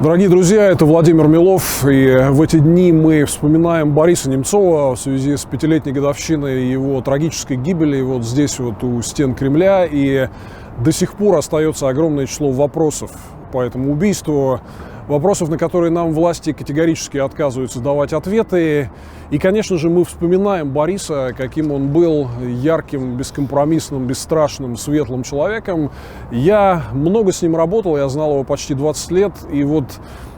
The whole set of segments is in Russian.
Дорогие друзья, это Владимир Милов, и в эти дни мы вспоминаем Бориса Немцова в связи с 5-летней годовщиной его трагической гибели вот здесь вот у стен Кремля, и до сих пор остается огромное число вопросов по этому убийству, вопросов, на которые нам власти категорически отказываются давать ответы. И, конечно же, мы вспоминаем Бориса, каким он был ярким, бескомпромиссным, бесстрашным, светлым человеком. Я много с ним работал, я знал его почти 20 лет, и вот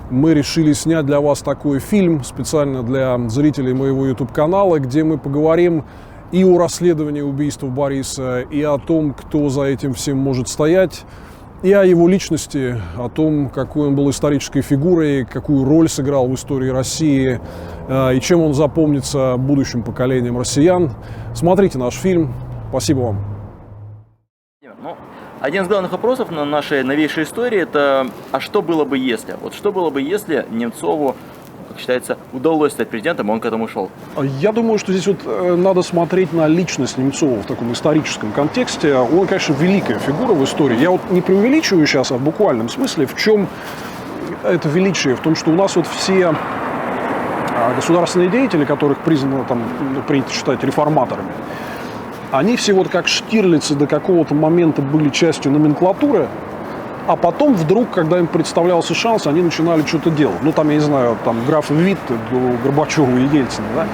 мы решили снять для вас такой фильм специально для зрителей моего YouTube-канала, где мы поговорим и о расследовании убийства Бориса, и о том, кто за этим всем может стоять, и о его личности, о том, какой он был исторической фигурой, какую роль сыграл в истории России и чем он запомнится будущим поколениям россиян. Смотрите наш фильм. Спасибо вам. Один из главных вопросов на нашей новейшей истории – это «а что было бы если?». Вот что было бы, если Немцову, как считается, удалось стать президентом, он к этому шел? Я думаю, что здесь вот надо смотреть на личность Немцова в таком историческом контексте. Он, конечно, великая фигура в истории. Я вот не преувеличиваю сейчас, а в буквальном смысле. В чем это величие? В том, что у нас вот все государственные деятели, которых признано, там, принято считать реформаторами, они все вот как Штирлицы до какого-то момента были частью номенклатуры, а потом вдруг, когда им представлялся шанс, они начинали что-то делать. Ну, там, я не знаю, там, граф Витте до Горбачева и Ельцина, да?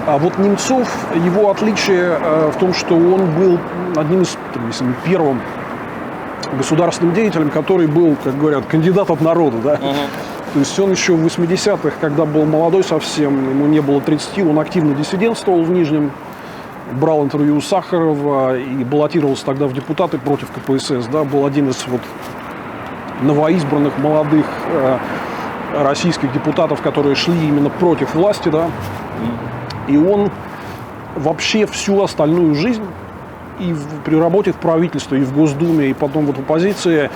А вот Немцов, его отличие в том, что он был одним из, там, если не первым государственным деятелем, который был, как говорят, кандидат от народа, да? То есть он еще в 80-х, когда был молодой совсем, ему не было 30, он активно диссидентствовал в Нижнем, брал интервью у Сахарова и баллотировался тогда в депутаты против КПСС, да, был один из вот новоизбранных молодых российских депутатов, которые шли именно против власти, да, и он вообще всю остальную жизнь и при работе в правительстве, и в Госдуме, и потом вот в оппозиции,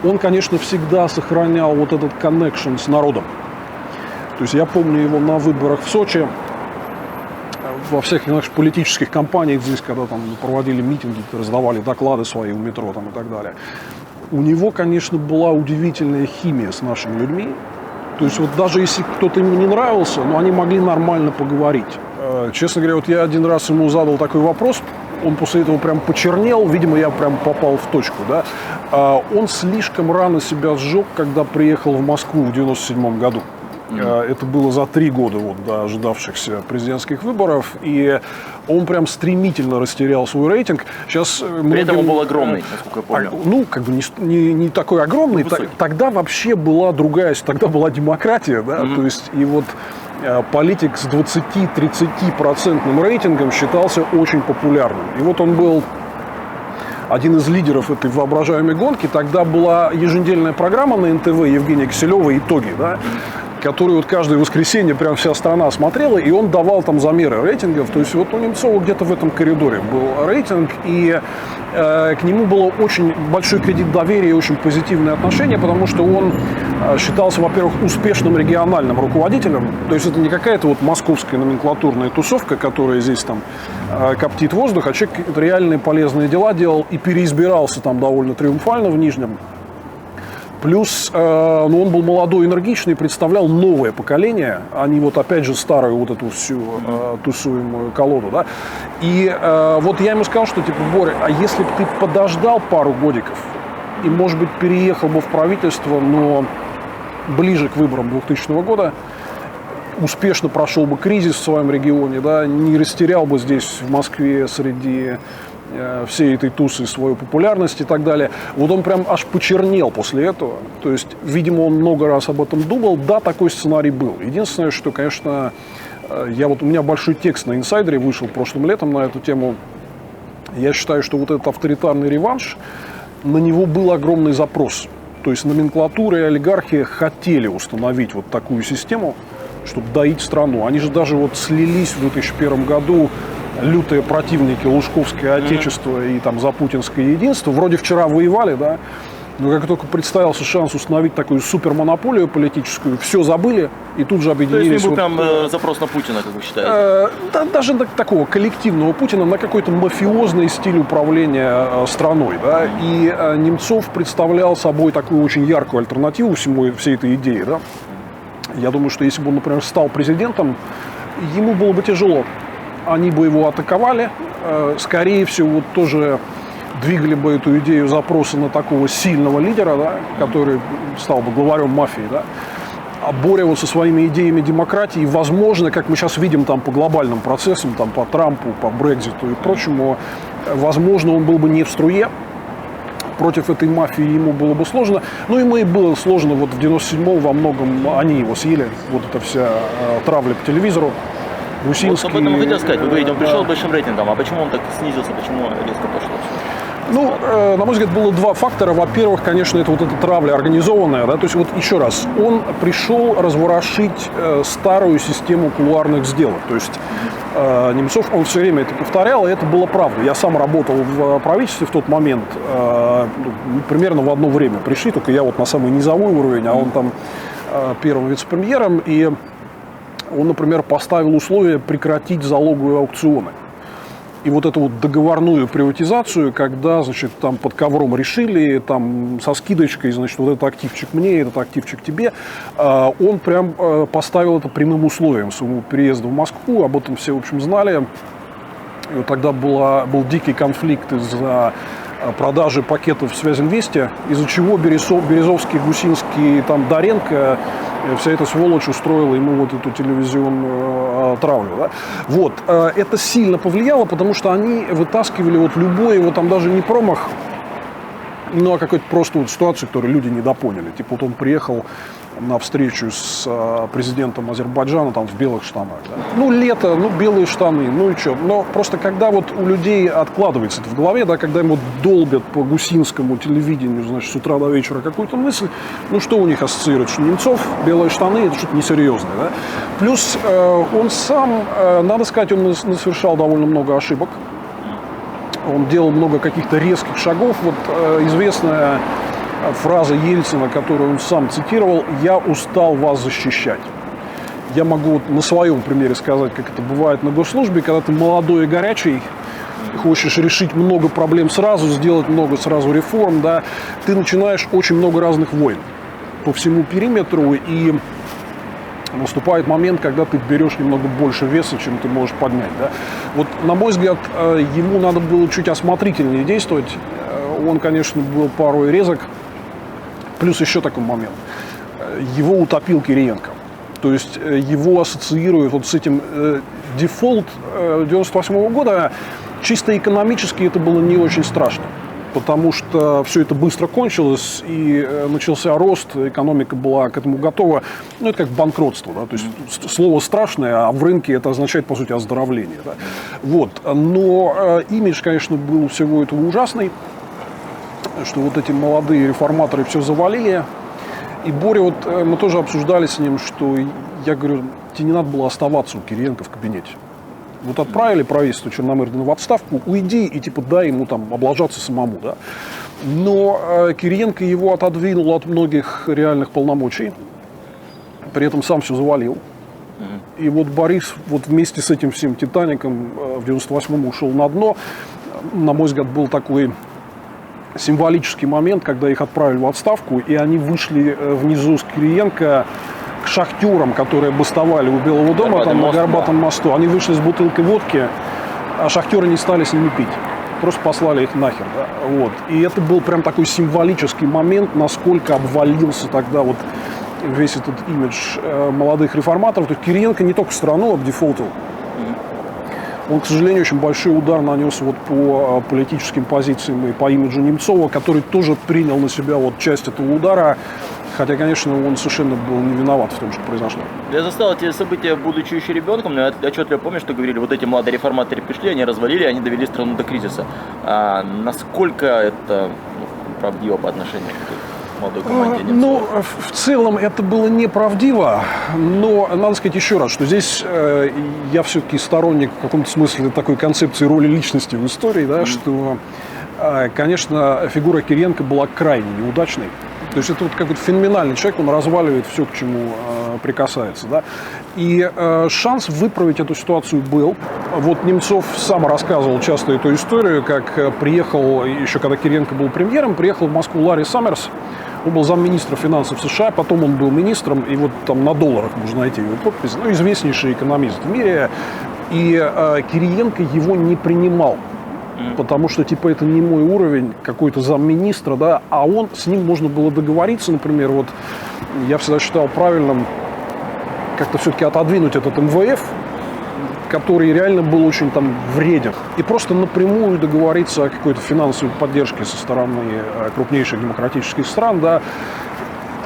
он, конечно, всегда сохранял вот этот коннекшн с народом. То есть я помню его на выборах в Сочи, во всяких наших политических кампаниях здесь, когда там проводили митинги, раздавали доклады свои у метро там, и так далее. У него, конечно, была удивительная химия с нашими людьми. То есть вот даже если кто-то ему не нравился, но они могли нормально поговорить. Честно говоря, вот я один раз ему задал такой вопрос, он после этого прям почернел, видимо, я прям попал в точку, да. Он слишком рано себя сжег, когда приехал в Москву в 97 году. Это было за 3 года вот, до ожидавшихся президентских выборов, и он прям стремительно растерял свой рейтинг. Сейчас При этом он был огромный, насколько я помню. Ну, как бы не такой огромный. Тогда вообще была другая, тогда была демократия, да, то есть, и вот политик с 20-30% рейтингом считался очень популярным. И вот он был один из лидеров этой воображаемой гонки. Тогда была еженедельная программа на НТВ Евгения Киселева «Итоги», да, которую вот каждое воскресенье прям вся страна смотрела, и он давал там замеры рейтингов. То есть вот у Немцова где-то в этом коридоре был рейтинг, и к нему было очень большой кредит доверия и очень позитивное отношение, потому что он считался, во-первых, успешным региональным руководителем. То есть это не какая-то вот московская номенклатурная тусовка, которая здесь там коптит воздух, а человек реальные полезные дела делал и переизбирался там довольно триумфально в Нижнем. Плюс ну, он был молодой, энергичный, представлял новое поколение, а не вот опять же старую вот эту всю тусуемую колоду. Да? И вот я ему сказал, что типа, Боря, а если бы ты подождал пару годиков и, может быть, переехал бы в правительство, но ближе к выборам 2000 года, успешно прошел бы кризис в своем регионе, да, не растерял бы здесь, в Москве, среди всей этой тусы свою популярность и так далее. Вот он прям аж почернел после этого. То есть, видимо, он много раз об этом думал. Да, такой сценарий был. Единственное, что, конечно, у меня большой текст на «Инсайдере» вышел прошлым летом на эту тему. Я считаю, что вот этот авторитарный реванш, на него был огромный запрос. То есть номенклатура и олигархи хотели установить вот такую систему, чтобы доить страну. Они же даже вот слились в 2001 году, лютые противники Лужковское отечество и там за путинское единство. Вроде вчера воевали, да, Но как только представился шанс установить такую супермонополию политическую, все забыли и тут же То есть объединились. не был прям запрос на Путина, как вы считаете? Даже такого коллективного Путина, на какой-то мафиозный стиль управления страной. Да? И Немцов представлял собой такую очень яркую альтернативу всей этой идее. Да? Я думаю, что если бы он, например, стал президентом, ему было бы тяжело. Они бы его атаковали, скорее всего, вот тоже двигали бы эту идею запроса на такого сильного лидера, да, который стал бы главарем мафии, да, боря вот со своими идеями демократии. Возможно, как мы сейчас видим там по глобальным процессам, там, по Трампу, по Брекситу и прочему, возможно, он был бы не в струе. Против этой мафии ему было бы сложно. Ну, ему и было сложно. Вот в 97-м во многом они его съели. Вот эта вся травля по телевизору. Гусинский. Вот об этом хотел сказать. Вы говорите, он пришел с большим рейтингом. А почему он так снизился? Почему резко пошло? Ну, на мой взгляд, было два фактора. Во-первых, конечно, это вот эта травля организованная. Да? То есть, вот еще раз, он пришел разворошить старую систему кулуарных сделок. То есть, Немцов, он все время это повторял, и это было правда. Я сам работал в правительстве в тот момент, примерно в одно время пришли, только я вот на самый низовой уровень, а он там первым вице-премьером, и он, например, поставил условие прекратить залоговые аукционы. И вот эту вот договорную приватизацию, когда, значит, там под ковром решили, там со скидочкой, значит, вот этот активчик мне, этот активчик тебе, он прям поставил это прямым условием своему переезду в Москву, об этом все, в общем, знали. И вот тогда был дикий конфликт из-за продажи пакетов в Связинвесте, из-за чего Березовский, Гусинский, там, Доренко, вся эта сволочь устроила ему вот эту телевизионную травлю. Да? Вот. Это сильно повлияло, потому что они вытаскивали вот любой, вот там даже не промах, ну а какую-то просто вот ситуацию, которую люди недопоняли. Типа вот он приехал на встречу с президентом Азербайджана там в белых штанах. Да? Ну, лето, ну, белые штаны, ну и что. Но просто когда вот у людей откладывается это в голове, да, когда ему долбят по гусинскому телевидению, значит, с утра до вечера какую-то мысль, ну, что у них ассоциирует? Что Немцов, белые штаны, это что-то несерьезное. Да? Плюс он сам, надо сказать, он совершал довольно много ошибок. Он делал много каких-то резких шагов. Вот известная фраза Ельцина, которую он сам цитировал: «Я устал вас защищать». Я могу вот на своем примере сказать, как это бывает на госслужбе, когда ты молодой и горячий, хочешь решить много проблем сразу, сделать много сразу реформ, да, ты начинаешь очень много разных войн по всему периметру, и наступает момент, когда ты берешь немного больше веса, чем ты можешь поднять. Да. Вот, на мой взгляд, ему надо было чуть осмотрительнее действовать. Он, конечно, был порой резок. Плюс еще такой момент. Его утопил Кириенко. То есть его ассоциируют вот с этим дефолт 98 года. Чисто экономически это было не очень страшно. Потому что все это быстро кончилось, и начался рост, экономика была к этому готова. Ну, это как банкротство. Да? То есть слово страшное, а в рынке это означает, по сути, оздоровление. Да? Вот. Но имидж, конечно, был всего этого ужасный, что вот эти молодые реформаторы все завалили. И Боря, вот мы тоже обсуждали с ним, что я говорю, тебе не надо было оставаться у Кириенко в кабинете. Вот отправили правительство Черномырдина в отставку, уйди и типа дай ему там облажаться самому. Да? Но Кириенко его отодвинул от многих реальных полномочий, при этом сам все завалил. И вот Борис вот вместе с этим всем Титаником в 98-м ушел на дно. На мой взгляд, был такой символический момент, когда их отправили в отставку, и они вышли внизу с Кириенко к шахтерам, которые бастовали у Белого дома, там на Горбатом мосту. Они вышли с бутылкой водки, а шахтеры не стали с ними пить. Просто послали их нахер. Да? Вот. И это был прям такой символический момент, насколько обвалился тогда вот весь этот имидж молодых реформаторов. То есть Кириенко не только страну обдефолтил, он, к сожалению, очень большой удар нанес вот по политическим позициям и по имиджу Немцова, который тоже принял на себя вот часть этого удара. Хотя, конечно, он совершенно был не виноват в том, что произошло. Я застал эти события, будучи еще ребенком, но я отчетливо помню, что говорили, вот эти молодые реформаторы пришли, они развалили, они довели страну до кризиса. А насколько это правдиво по отношению к молодой команде Немцова? Ну, в целом это было неправдиво, но надо сказать еще раз, что здесь я все-таки сторонник в каком-то смысле такой концепции роли личности в истории, да, что конечно, фигура Кириенко была крайне неудачной. То есть это вот какой-то феноменальный человек, он разваливает все, к чему прикасается. Да? И шанс выправить эту ситуацию был. Вот Немцов сам рассказывал часто эту историю, как приехал, еще когда Кириенко был премьером, приехал в Москву Ларри Саммерс. Он был замминистра финансов США, потом он был министром, и вот там на долларах можно найти его подпись. Ну, известнейший экономист в мире. И Кириенко его не принимал. Потому что, типа, это не мой уровень, какой-то замминистра, да, а он, с ним можно было договориться, например, вот, я всегда считал правильным как-то все-таки отодвинуть этот МВФ, который реально был очень там вреден, и просто напрямую договориться о какой-то финансовой поддержке со стороны крупнейших демократических стран, да.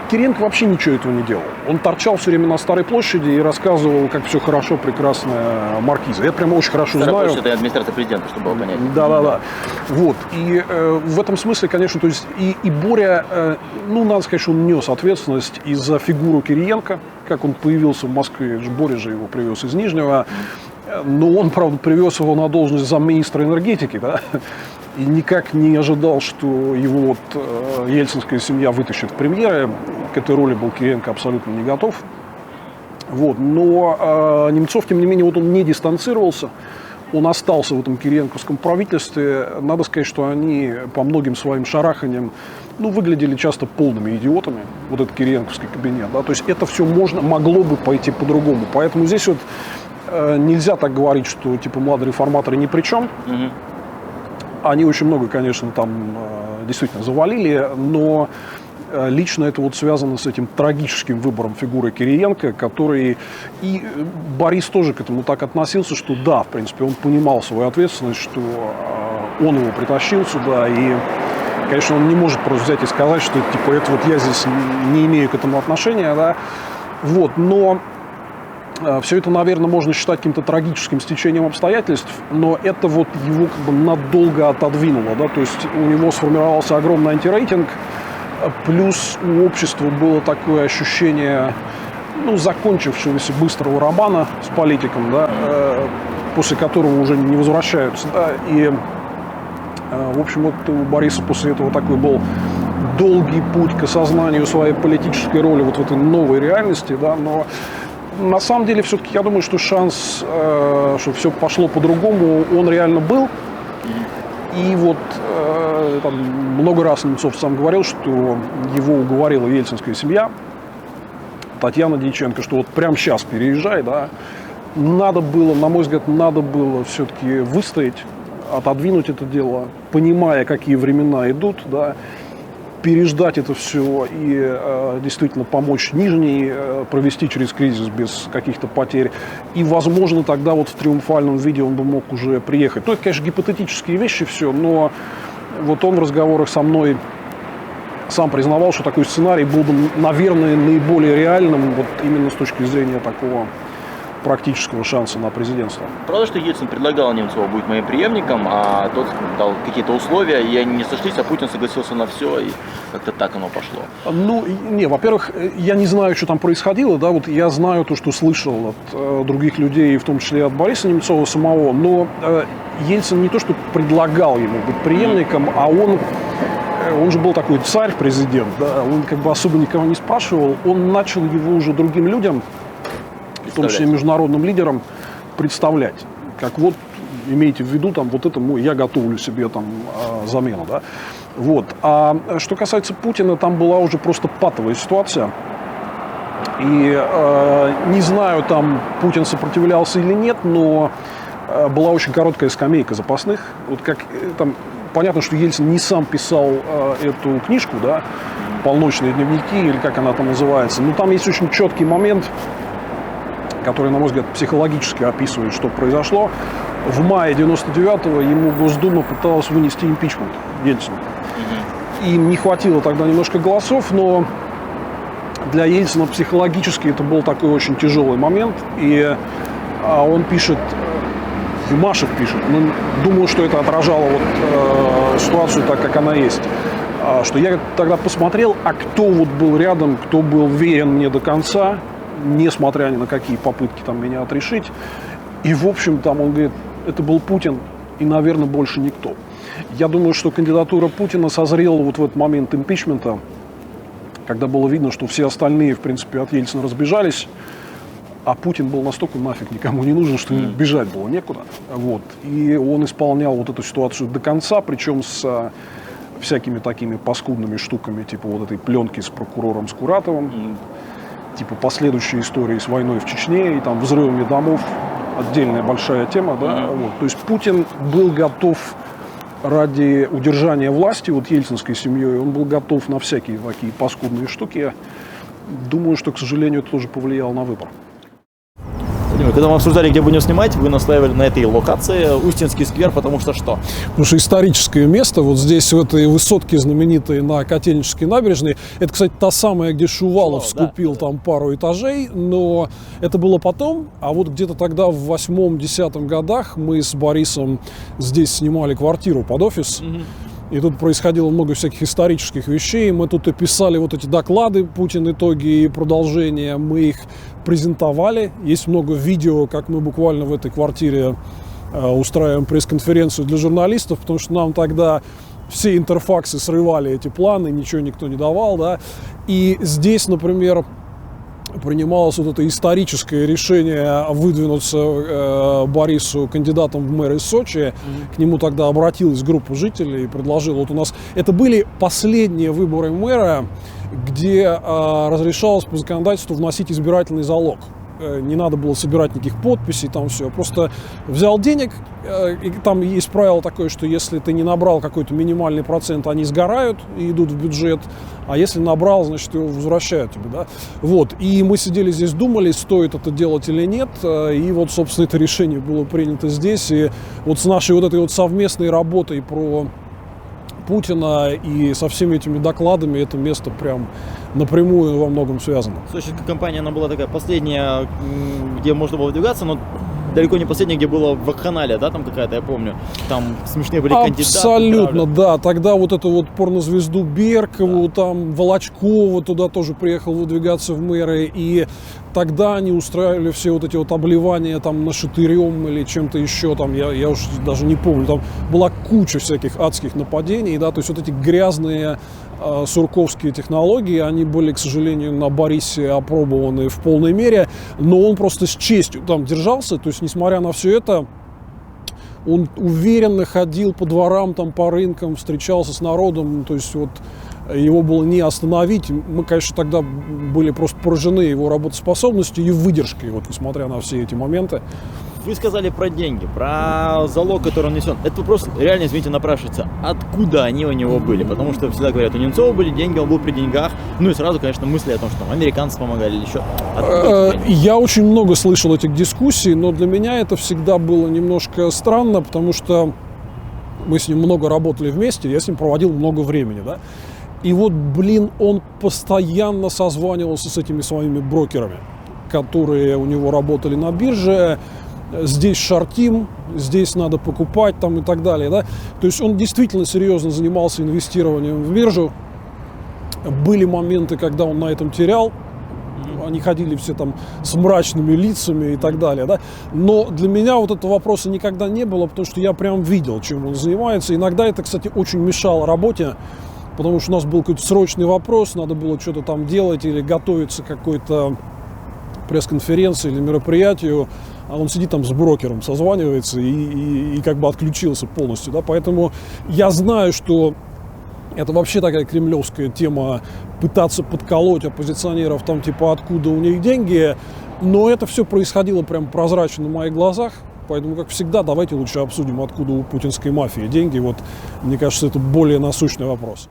Кириенко вообще ничего этого не делал. Он торчал все время на Старой площади и рассказывал, как все хорошо, прекрасно маркиза. Я прямо очень хорошо знаю. Старая площадь – это администрация президента, чтобы было понятно. Да. Вот. И в этом смысле, конечно, то есть и Боря, ну, надо сказать, что он нес ответственность и за фигуру Кириенко, как он появился в Москве. Боря же его привез из Нижнего. Но он, правда, привез его на должность замминистра энергетики, да, и никак не ожидал, что его вот ельцинская семья вытащит в премьеры. К этой роли был Кириенко абсолютно не готов. Вот. Но Немцов, тем не менее, вот он не дистанцировался. Он остался в этом кириенковском правительстве. Надо сказать, что они по многим своим шараханиям, ну, выглядели часто полными идиотами. Вот этот кириенковский кабинет. Да? То есть это все могло бы пойти по-другому. Поэтому здесь вот нельзя так говорить, что типа молодые реформаторы ни при чем. Они очень много, конечно, там действительно завалили, но лично это вот связано с этим трагическим выбором фигуры Кириенко, который и Борис тоже к этому так относился, что да, в принципе, он понимал свою ответственность, что он его притащил сюда, и, конечно, он не может просто взять и сказать, что типа это вот я здесь не имею к этому отношения, да, вот, но все это, наверное, можно считать каким-то трагическим стечением обстоятельств, но это вот его как бы надолго отодвинуло, да, то есть у него сформировался огромный антирейтинг, плюс у общества было такое ощущение, ну, закончившегося быстрого романа с политиком, да, после которого уже не возвращаются, да, и, в общем, вот у Бориса после этого такой был долгий путь к осознанию своей политической роли вот в этой новой реальности, да, но на самом деле, все-таки, я думаю, что шанс, что все пошло по-другому, он реально был. И вот там много раз Немцов сам говорил, что его уговорила ельцинская семья, Татьяна Дьяченко, что вот прямо сейчас переезжай, да. Надо было, на мой взгляд, надо было все-таки выстоять, отодвинуть это дело, понимая, какие времена идут, да. Переждать это все и действительно помочь Нижней провести через кризис без каких-то потерь. И, возможно, тогда вот в триумфальном виде он бы мог уже приехать. Ну, это, конечно, гипотетические вещи все, но вот он в разговорах со мной сам признавал, что такой сценарий был бы, наверное, наиболее реальным вот именно с точки зрения такого практического шанса на президентство. Правда, что Ельцин предлагал Немцову быть моим преемником, а тот дал какие-то условия, и они не сошлись, а Путин согласился на все, и как-то так оно пошло. Ну, не, во-первых, я не знаю, что там происходило, да, вот я знаю то, что слышал от других людей, в том числе от Бориса Немцова самого, но Ельцин не то, что предлагал ему быть преемником, а он же был такой царь-президент, да, он как бы особо никого не спрашивал, он начал его уже другим людям, в том числе международным лидерам, представлять. Как вот, имейте в виду, там, вот это я готовлю себе там замену. Да? Вот. А что касается Путина, там была уже просто патовая ситуация. И не знаю, там Путин сопротивлялся или нет, но была очень короткая скамейка запасных. Вот как там, понятно, что Ельцин не сам писал эту книжку, да, «Полночные дневники», или как она там называется, но там есть очень четкий момент, который, на мой взгляд, психологически описывает, что произошло. В мае 99-го ему Госдума пыталась вынести импичмент Ельцину. Им не хватило тогда немножко голосов, но для Ельцина психологически это был такой очень тяжелый момент. И он пишет, Юмашев пишет, но думаю, что это отражало вот, ситуацию так, как она есть. Что я тогда посмотрел, а кто вот был рядом, кто был верен мне до конца, несмотря ни на какие попытки там меня отрешить. И, в общем, там он говорит, это был Путин и, наверное, больше никто. Я думаю, что кандидатура Путина созрела вот в этот момент импичмента, когда было видно, что все остальные, в принципе, от Ельцина разбежались, а Путин был настолько нафиг никому не нужен, что бежать было некуда. Вот. И он исполнял вот эту ситуацию до конца, причем с всякими такими паскудными штуками, типа вот этой пленки с прокурором Скуратовым, типа последующие истории с войной в Чечне и там взрывами домов. Отдельная большая тема, да. Вот. То есть Путин был готов ради удержания власти, вот ельцинской семьей, он был готов на всякие такие паскудные штуки. Думаю, что, к сожалению, это тоже повлияло на выбор. Когда мы обсуждали, где будем снимать, вы настаивали на этой локации Устинский сквер, потому что что? Потому что историческое место, вот здесь, в этой высотке знаменитой на Котельнической набережной, это, кстати, та самая, где Шувалов скупил там пару этажей, но это было потом, а вот где-то тогда в 8-10 годах мы с Борисом здесь снимали квартиру под офис. И тут происходило много всяких исторических вещей. Мы тут и писали вот эти доклады «Путин. Итоги и продолжения». Мы их презентовали. Есть много видео, как мы буквально в этой квартире устраиваем пресс-конференцию для журналистов, потому что нам тогда все интерфаксы срывали эти планы, ничего никто не давал, да. И здесь, например, принималось вот это историческое решение выдвинуться Борису кандидатом в мэры Сочи. К нему тогда обратилась группа жителей и предложила. Вот у нас это были последние выборы мэра, где разрешалось по законодательству вносить избирательный залог. Не надо было собирать никаких подписей, там все. Просто взял денег, и там есть правило такое, что если ты не набрал какой-то минимальный процент, они сгорают и идут в бюджет, а если набрал, значит, его возвращают тебе, да. Вот, и мы сидели здесь, думали, стоит это делать или нет, и вот, собственно, это решение было принято здесь, и вот с нашей вот этой вот совместной работой про Путина и со всеми этими докладами это место прям напрямую во многом связано. Сочинская компания, она была такая последняя, где можно было выдвигаться, но далеко не последняя, где была в вакханалия, да, там какая-то, я помню, там смешные были кандидаты. Абсолютно, да, тогда вот эту вот порнозвезду Беркову, там Волочкова туда тоже приехал выдвигаться в мэры, и тогда они устраивали все вот эти вот обливания там нашатырем или чем-то еще, там, я уж даже не помню, там была куча всяких адских нападений, да, то есть вот эти грязные сурковские технологии, они были, к сожалению, на Борисе опробованы в полной мере, но он просто с честью там держался, то есть, несмотря на все это, он уверенно ходил по дворам, там, по рынкам, встречался с народом, то есть вот его было не остановить. Мы, конечно, тогда были просто поражены его работоспособностью и выдержкой, вот, несмотря на все эти моменты. Вы сказали про деньги, про залог, который он несет. Этот вопрос реально, извините, напрашивается. Откуда они у него были? Потому что всегда говорят, у Немцова были деньги, он был при деньгах. Ну и сразу, конечно, мысли о том, что там американцы помогали или еще. Я очень много слышал этих дискуссий, но для меня это всегда было немножко странно, потому что мы с ним много работали вместе, я с ним проводил много времени, да. И вот, блин, он постоянно созванивался с этими своими брокерами, которые у него работали на бирже. Здесь шортим, здесь надо покупать там и так далее, да. То есть он действительно серьезно занимался инвестированием в биржу. Были моменты, когда он на этом терял. Они ходили все там с мрачными лицами и так далее, да. Но для меня вот этого вопроса никогда не было, потому что я прям видел, чем он занимается. Иногда это, кстати, очень мешало работе, потому что у нас был какой-то срочный вопрос, надо было что-то там делать или готовиться к какой-то пресс-конференции или мероприятию, а он сидит там с брокером, созванивается и как бы отключился полностью, да, поэтому я знаю, что это вообще такая кремлевская тема, пытаться подколоть оппозиционеров там типа откуда у них деньги, но это все происходило прям прозрачно на моих глазах, поэтому, как всегда, давайте лучше обсудим, откуда у путинской мафии деньги, вот, мне кажется, это более насущный вопрос.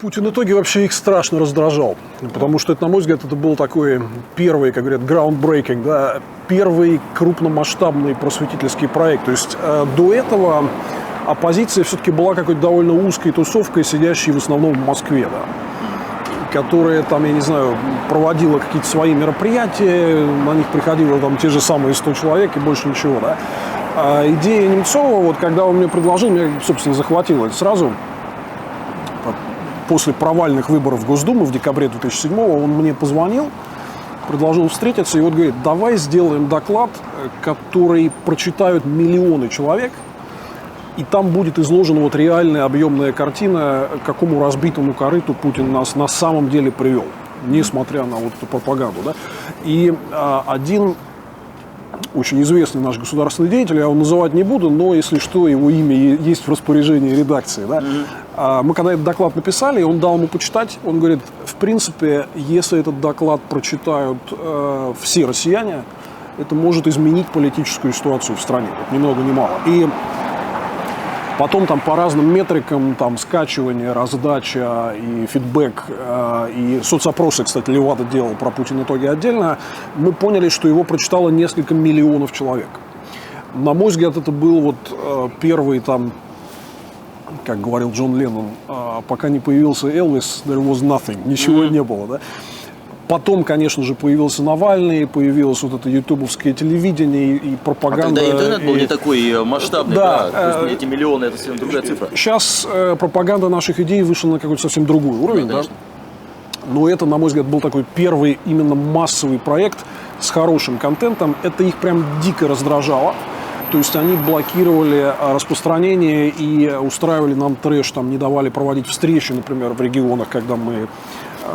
Путин в итоге вообще их страшно раздражал, потому что, это, на мой взгляд, это был такой первый, как говорят, groundbreaking, да, первый крупномасштабный просветительский проект. То есть до этого оппозиция все-таки была какой-то довольно узкой тусовкой, сидящей в основном в Москве, да, которая там, я не знаю, проводила какие-то свои мероприятия, на них приходило там те же самые 100 человек и больше ничего, да. А идея Немцова, вот когда он мне предложил, меня, собственно, захватило это сразу. После провальных выборов в Госдуму в декабре 2007-го он мне позвонил, предложил встретиться и вот говорит, давай сделаем доклад, который прочитают миллионы человек, И там будет изложена вот реальная объемная картина, к какому разбитому корыту Путин нас на самом деле привел, несмотря на вот эту пропаганду. Да? И один очень известный наш государственный деятель, я его называть не буду, но, если что, его имя есть в распоряжении редакции. Да? Мы когда этот доклад написали, он дал ему почитать, он говорит, в принципе, если этот доклад прочитают все россияне, это может изменить политическую ситуацию в стране, ни много ни мало. И потом там по разным метрикам, там скачивание, раздача и фидбэк, и соцопросы, кстати, Левада делал про Путин итоги отдельно, мы поняли, что его прочитало несколько миллионов человек. На мой взгляд, это был вот первый там, как говорил Джон Леннон, пока не появился Элвис, there was nothing, ничего не было, да. Потом, конечно же, появился Навальный, появилось вот это ютубовское телевидение и пропаганда. А тогда интернет был не такой масштабный, да. То есть эти миллионы, это совсем другая цифра. Сейчас пропаганда наших идей вышла на какой-то совсем другой уровень, да? Но это, на мой взгляд, был такой первый именно массовый проект с хорошим контентом. Это их прям дико раздражало. То есть они блокировали распространение и устраивали нам трэш, там не давали проводить встречи, например, в регионах, когда мы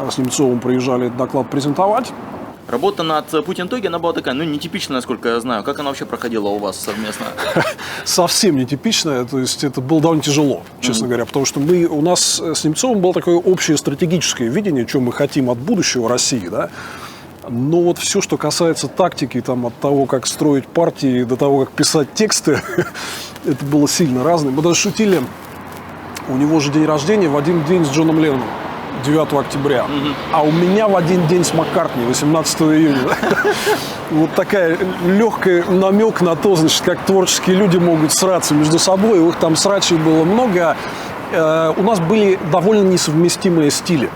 с Немцовым приезжали этот доклад презентовать. Работа над Путин-итоги, она была такая, нетипичная, насколько я знаю. Как она вообще проходила у вас совместно? Совсем нетипичная, то есть это было довольно тяжело, честно говоря, потому что у нас с Немцовым было такое общее стратегическое видение, что мы хотим от будущего России, да. Но вот все, что касается тактики, там, от того, как строить партии, до того, как писать тексты, это было сильно разное. Мы даже шутили, у него же день рождения в один день с Джоном Ленноном. 9 октября. А у меня в один день с Маккартни, 18 июня. Вот такая легкая намек на то, значит, как творческие люди могут сраться между собой. У них там срачей было много. У нас были довольно несовместимые стили.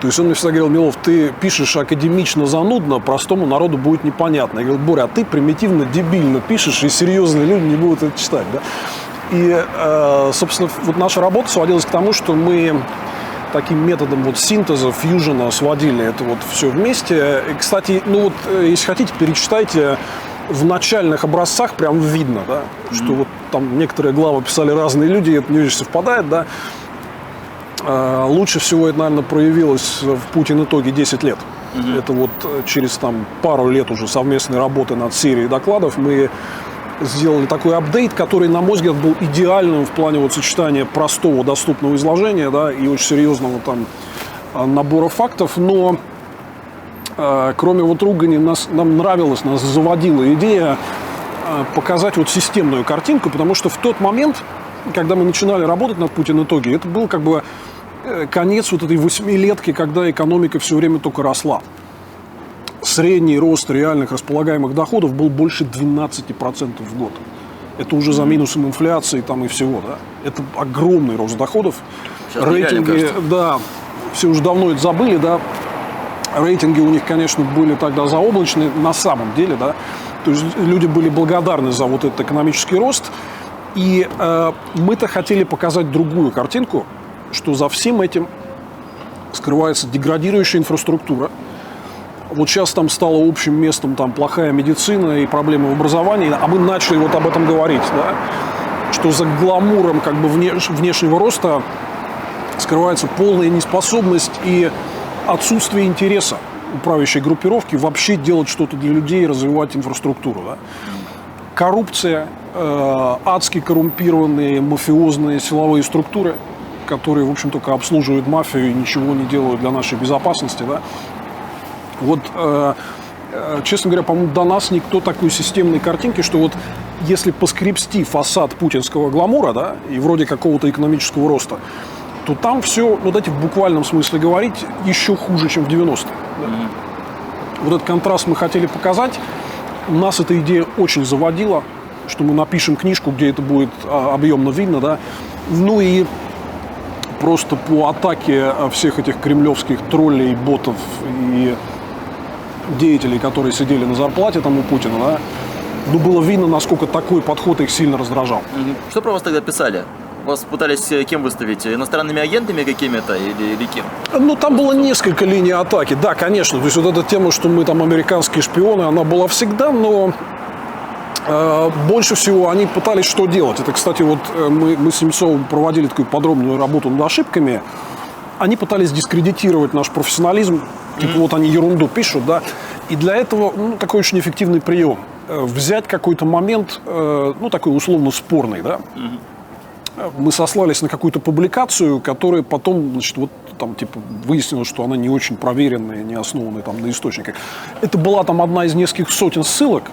То есть он мне всегда говорил, Милов, ты пишешь академично занудно, простому народу будет непонятно. Я говорю, Боря, а ты примитивно, дебильно пишешь, и серьезные люди не будут это читать. Да? И, собственно, вот наша работа сводилась к тому, что мы таким методом вот синтеза, фьюжена сводили это вот все вместе. И, кстати, вот, если хотите, перечитайте, в начальных образцах прям видно, да, что вот там некоторые главы писали разные люди, это не очень совпадает, да. Лучше всего это, наверное, проявилось в Путин итоге 10 лет. Это вот через там пару лет уже совместной работы над серией докладов мы сделали такой апдейт, который, на мой взгляд, был идеальным в плане вот сочетания простого, доступного изложения, да, и очень серьезного там набора фактов. Но кроме вот ругани, нам нравилось, нас заводила идея показать вот системную картинку, потому что в тот момент, когда мы начинали работать над Путин итоги, это был как бы конец вот этой 8-летки, когда экономика все время только росла. Средний рост реальных располагаемых доходов был больше 12% в год. Это уже за минусом инфляции там и всего, да. Это огромный рост доходов. Сейчас рейтинги, да, все уже давно это забыли, да. Рейтинги у них, конечно, были тогда заоблачные на самом деле, да. То есть люди были благодарны за вот этот экономический рост. И мы-то хотели показать другую картинку, что за всем этим скрывается деградирующая инфраструктура. Вот сейчас там стало общим местом там плохая медицина и проблемы в образовании, а мы начали вот об этом говорить, да, что за гламуром как бы внешнего роста скрывается полная неспособность и отсутствие интереса у правящей группировки вообще делать что-то для людей и развивать инфраструктуру. Да. Коррупция, адски коррумпированные мафиозные силовые структуры, которые, в общем, только обслуживают мафию и ничего не делают для нашей безопасности, да. Вот, честно говоря, по-моему, до нас никто такой системной картинки, что вот если поскребсти фасад путинского гламура, да, и вроде какого-то экономического роста, то там все, вот эти в буквальном смысле говорить, еще хуже, чем в 90-е. Да. Вот этот контраст мы хотели показать. Нас эта идея очень заводила, что мы напишем книжку, где это будет объемно видно, да. Ну и просто по атаке всех этих кремлевских троллей, ботов и деятелей, которые сидели на зарплате там у Путина, да, ну, было видно, насколько такой подход их сильно раздражал. Что про вас тогда писали? Вас пытались кем выставить? Иностранными агентами какими-то или кем? Ну, там было несколько линий атаки. Да, конечно. То есть вот эта тема, что мы там американские шпионы, она была всегда, но Больше всего они пытались что делать. Это, кстати, вот мы с Немцовым проводили такую подробную работу над ошибками. Они пытались дискредитировать наш профессионализм. Типа вот они ерунду пишут, да. И для этого такой очень эффективный прием. Взять какой-то момент, такой условно спорный, да. Мы сослались на какую-то публикацию, которая потом, значит, вот там типа выяснилось, что она не очень проверенная, не основанная там на источниках. Это была там одна из нескольких сотен ссылок.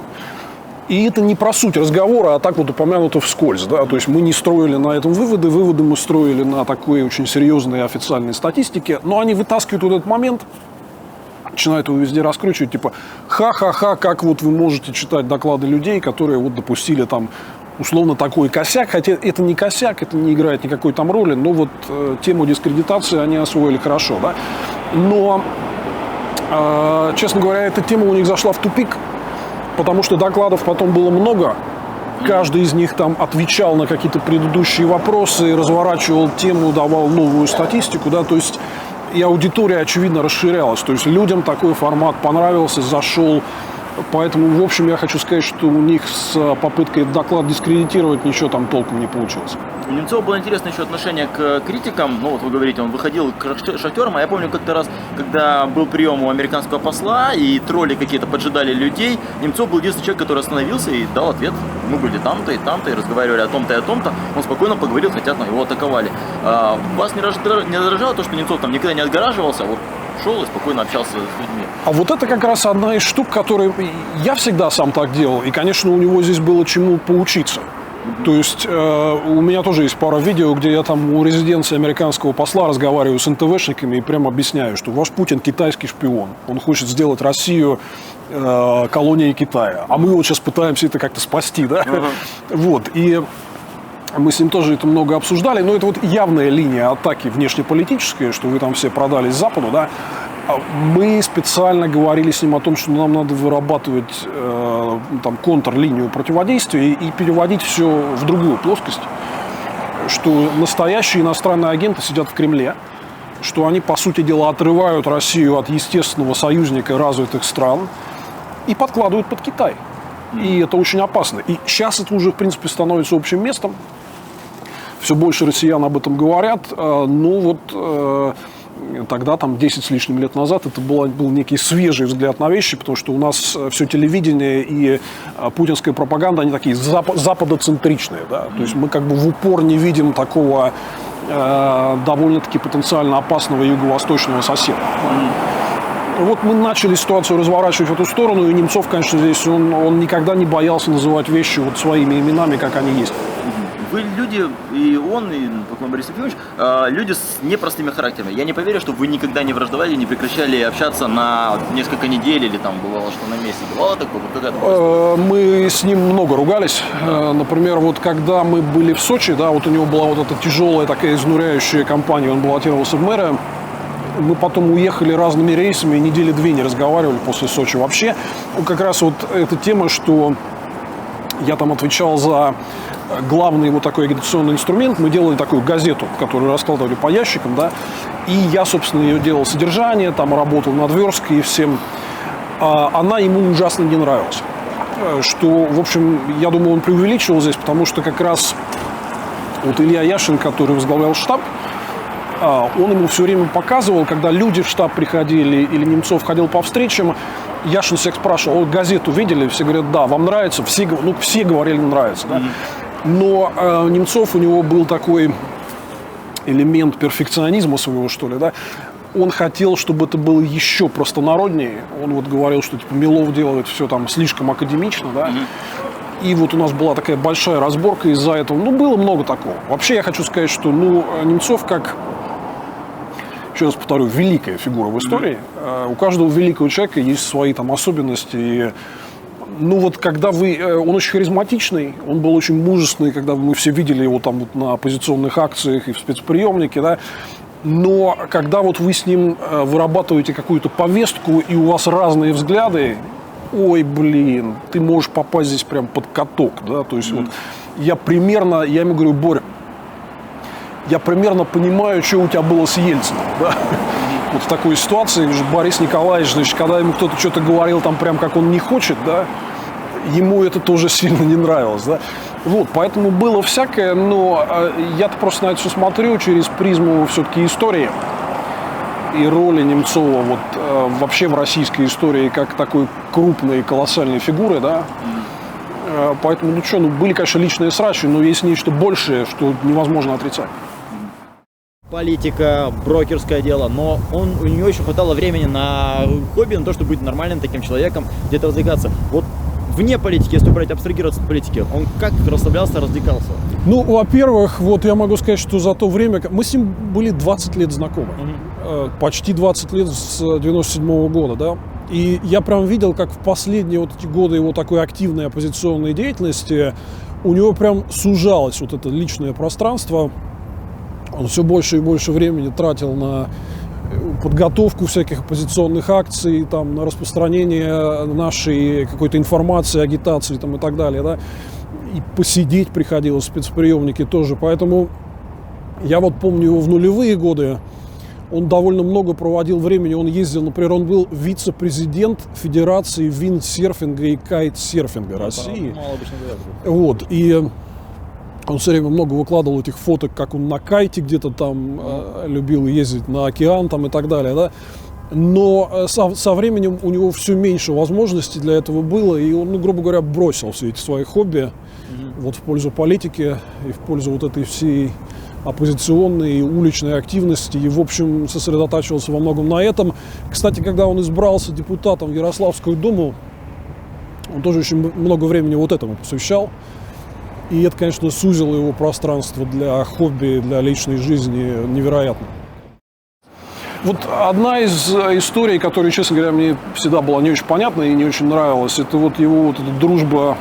И это не про суть разговора, а так вот упомянуто вскользь. Да? То есть мы не строили на этом выводы мы строили на такой очень серьезной официальной статистике. Но они вытаскивают вот этот момент, начинают его везде раскручивать, типа ха-ха-ха, как вот вы можете читать доклады людей, которые вот допустили там условно такой косяк, хотя это не косяк, это не играет никакой там роли, но вот тему дискредитации они освоили хорошо. Да? Но, честно говоря, эта тема у них зашла в тупик. Потому что докладов потом было много. Каждый из них там отвечал на какие-то предыдущие вопросы, разворачивал тему, давал новую статистику. Да? То есть и аудитория, очевидно, расширялась. То есть людям такой формат понравился, зашел. Поэтому, в общем, я хочу сказать, что у них с попыткой этот доклад дискредитировать ничего там толком не получилось. У Немцова было интересное еще отношение к критикам. Ну, вот вы говорите, он выходил к шахтерам. А я помню как-то раз, когда был прием у американского посла, и тролли какие-то поджидали людей, Немцов был единственный человек, который остановился и дал ответ. Мы были там-то, и разговаривали о том-то и о том-то. Он спокойно поговорил, хотя его атаковали. Вас не раздражало то, что Немцов там никогда не отгораживался, вот шел и спокойно общался с людьми? А вот это как раз одна из штук, которые я всегда сам так делал. И, конечно, у него здесь было чему поучиться. То есть у меня тоже есть пара видео, где я там у резиденции американского посла разговариваю с НТВшниками и прямо объясняю, что ваш Путин китайский шпион. Он хочет сделать Россию колонией Китая. А мы вот сейчас пытаемся это как-то спасти, да? Вот. И мы с ним тоже это много обсуждали. Но это вот явная линия атаки внешнеполитическая, что вы там все продались Западу, да? Мы специально говорили с ним о том, что нам надо вырабатывать там, контрлинию противодействия и переводить все в другую плоскость, что настоящие иностранные агенты сидят в Кремле, что они, по сути дела, отрывают Россию от естественного союзника развитых стран и подкладывают под Китай. И это очень опасно. И сейчас это уже, в принципе, становится общим местом. Все больше россиян об этом говорят. Ну вот... Тогда, там, 10 с лишним лет назад, это был некий свежий взгляд на вещи, потому что у нас все телевидение и путинская пропаганда, они такие западоцентричные. Да? То есть мы как бы в упор не видим такого довольно-таки потенциально опасного юго-восточного соседа. Вот мы начали ситуацию разворачивать в эту сторону, и Немцов, конечно, здесь он никогда не боялся называть вещи вот своими именами, как они есть. Вы люди, и он, и Борис Ефимович, люди с непростыми характерами. Я не поверю, что вы никогда не враждовали, не прекращали общаться на несколько недель, или там бывало, что на месяц. Бывало такое? Вот мы с ним много ругались. Например, вот когда мы были в Сочи, да, вот у него была вот эта тяжелая такая изнуряющая кампания, он баллотировался в мэры. Мы потом уехали разными рейсами, недели 2 не разговаривали после Сочи вообще. Как раз вот эта тема, что я там отвечал за главный вот такой агитационный инструмент. Мы делали такую газету, которую раскладывали по ящикам, да, и я, собственно, ее делал содержание, там работал над версткой и всем. Она ему ужасно не нравилась. Что, в общем, я думаю, он преувеличивал здесь, потому что как раз вот Илья Яшин, который возглавлял штаб, он ему все время показывал, когда люди в штаб приходили или Немцов ходил по встречам, Яшин всех спрашивал: газету видели? Все говорят, да. Вам нравится? Все говорили, нравится. Да? Но Немцов, у него был такой элемент перфекционизма своего, что ли, да. Он хотел, чтобы это было еще простонароднее. Он вот говорил, что типа Милов делает все там слишком академично, да. И вот у нас была такая большая разборка из-за этого. Ну, было много такого. Вообще, я хочу сказать, что, Немцов как, еще раз повторю, великая фигура в истории. У каждого великого человека есть свои там особенности. И, вот когда он очень харизматичный, он был очень мужественный, когда мы все видели его там вот на оппозиционных акциях и в спецприемнике, да. Но когда вот вы с ним вырабатываете какую-то повестку, и у вас разные взгляды, ой, блин, ты можешь попасть здесь прям под каток, да, то есть вот я ему говорю: Борь, я примерно понимаю, что у тебя было с Ельциным, да. Вот в такой ситуации Борис Николаевич, значит, когда ему кто-то что-то говорил там прям как он не хочет, да, ему это тоже сильно не нравилось, да. Вот, поэтому было всякое, но я-то просто на это все смотрю через призму все-таки истории и роли Немцова вот вообще в российской истории как такой крупной колоссальной фигуры, да. Поэтому, были, конечно, личные срачи, но есть нечто большее, что невозможно отрицать. Политика, брокерское дело, но у него еще хватало времени на хобби, на то, чтобы быть нормальным таким человеком, где-то развлекаться. Вот вне политики, если брать, абстрагироваться от политики, он как расслаблялся, развлекался? Ну, во-первых, вот я могу сказать, что за то время... Мы с ним были 20 лет знакомы. Почти 20 лет с 97-го года, да. И я прям видел, как в последние вот эти годы его такой активной оппозиционной деятельности у него прям сужалось вот это личное пространство. Он все больше и больше времени тратил на подготовку всяких оппозиционных акций, там, на распространение нашей какой-то информации, агитации там, и так далее. Да? И посидеть приходилось в спецприемнике тоже. Поэтому я вот помню его в нулевые годы. Он довольно много проводил времени, он ездил, например, он был вице-президент Федерации виндсерфинга и кайтсерфинга России. Вот, и он все время много выкладывал этих фоток, как он на кайте где-то там любил ездить на океан там и так далее, да. Но со временем у него все меньше возможностей для этого было, и он, грубо говоря, бросил все эти свои хобби вот в пользу политики и в пользу вот этой всей оппозиционной и уличной активности, и, в общем, сосредотачивался во многом на этом. Кстати, когда он избрался депутатом в Ярославскую Думу, он тоже очень много времени вот этому посвящал. И это, конечно, сузило его пространство для хобби, для личной жизни невероятно. Вот одна из историй, которая, честно говоря, мне всегда была не очень понятна и не очень нравилась, это вот его вот эта дружба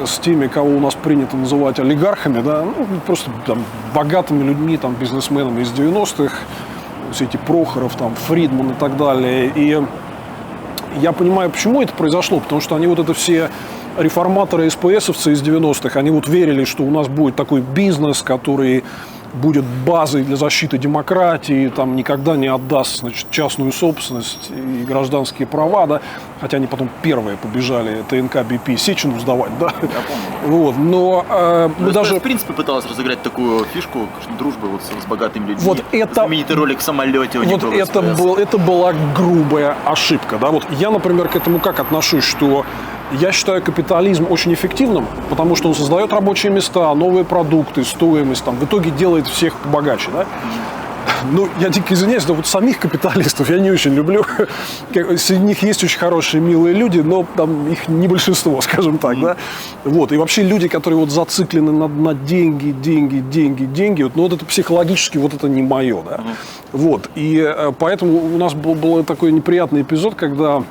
с теми, кого у нас принято называть олигархами, да, просто там богатыми людьми, там, бизнесменами из 90-х, все эти Прохоров, там, Фридман и так далее. И я понимаю, почему это произошло, потому что они вот это все реформаторы, СПСовцы из 90-х, они вот верили, что у нас будет такой бизнес, который будет базой для защиты демократии, там никогда не отдаст, значит, частную собственность и гражданские права, да, хотя они потом первые побежали ТНК, БП, Сечину сдавать, да. Я помню. Вот, но мы даже... в принципе, пыталась разыграть такую фишку, дружбы вот с богатыми людьми. Вот это... Знаменитый ролик в самолете у них вот это была грубая ошибка, да. Вот я, например, к этому как отношусь, что я считаю капитализм очень эффективным, потому что он создает рабочие места, новые продукты, стоимость, там, в итоге делает всех побогаче, да? Ну, я дико извиняюсь, но вот самих капиталистов я не очень люблю. Среди них есть очень хорошие, милые люди, но там их не большинство, скажем так, да? Вот, и вообще люди, которые вот зациклены на деньги, вот, ну, вот это психологически, вот это не мое, да? Вот, и поэтому у нас был такой неприятный эпизод, когда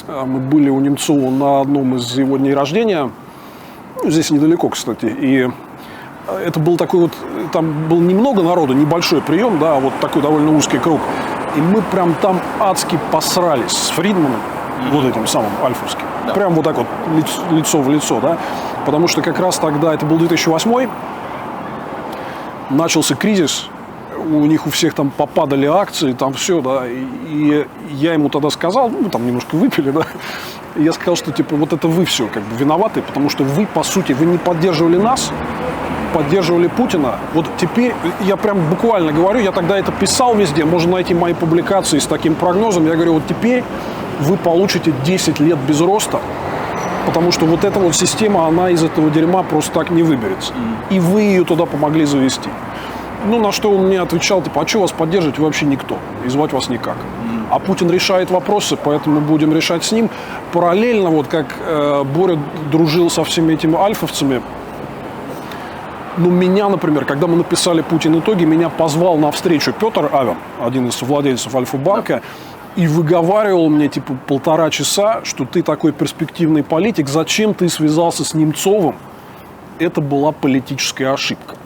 мы были у Немцова на одном из его дней рождения, здесь недалеко, кстати, и это был такой вот, там было немного народу, небольшой прием, да, вот такой довольно узкий круг, и мы прям там адски посрались с Фридманом, вот этим самым альфовским, да. Прям вот так вот лицо в лицо, да, потому что как раз тогда, это был 2008, начался кризис, у них у всех там попадали акции, там все, да, и я ему тогда сказал, ну, там немножко выпили, да, и я сказал, что, типа, вот это вы все, как бы, виноваты, потому что вы, по сути, вы не поддерживали нас, поддерживали Путина, вот теперь, я прям буквально говорю, я тогда это писал везде, можно найти мои публикации с таким прогнозом, я говорю, вот теперь вы получите 10 лет без роста, потому что вот эта вот система, она из этого дерьма просто так не выберется, и вы ее туда помогли завести. Ну, на что он мне отвечал, типа, а что вас поддерживать, вы вообще никто, и звать вас никак. А Путин решает вопросы, поэтому будем решать с ним. Параллельно, вот как Боря дружил со всеми этими альфовцами, ну, меня, например, когда мы написали «Путин. Итоги», меня позвал на встречу Петр Авен, один из владельцев Альфа-банка, и выговаривал мне, типа, 1,5 часа, что ты такой перспективный политик, зачем ты связался с Немцовым? Это была политическая ошибка.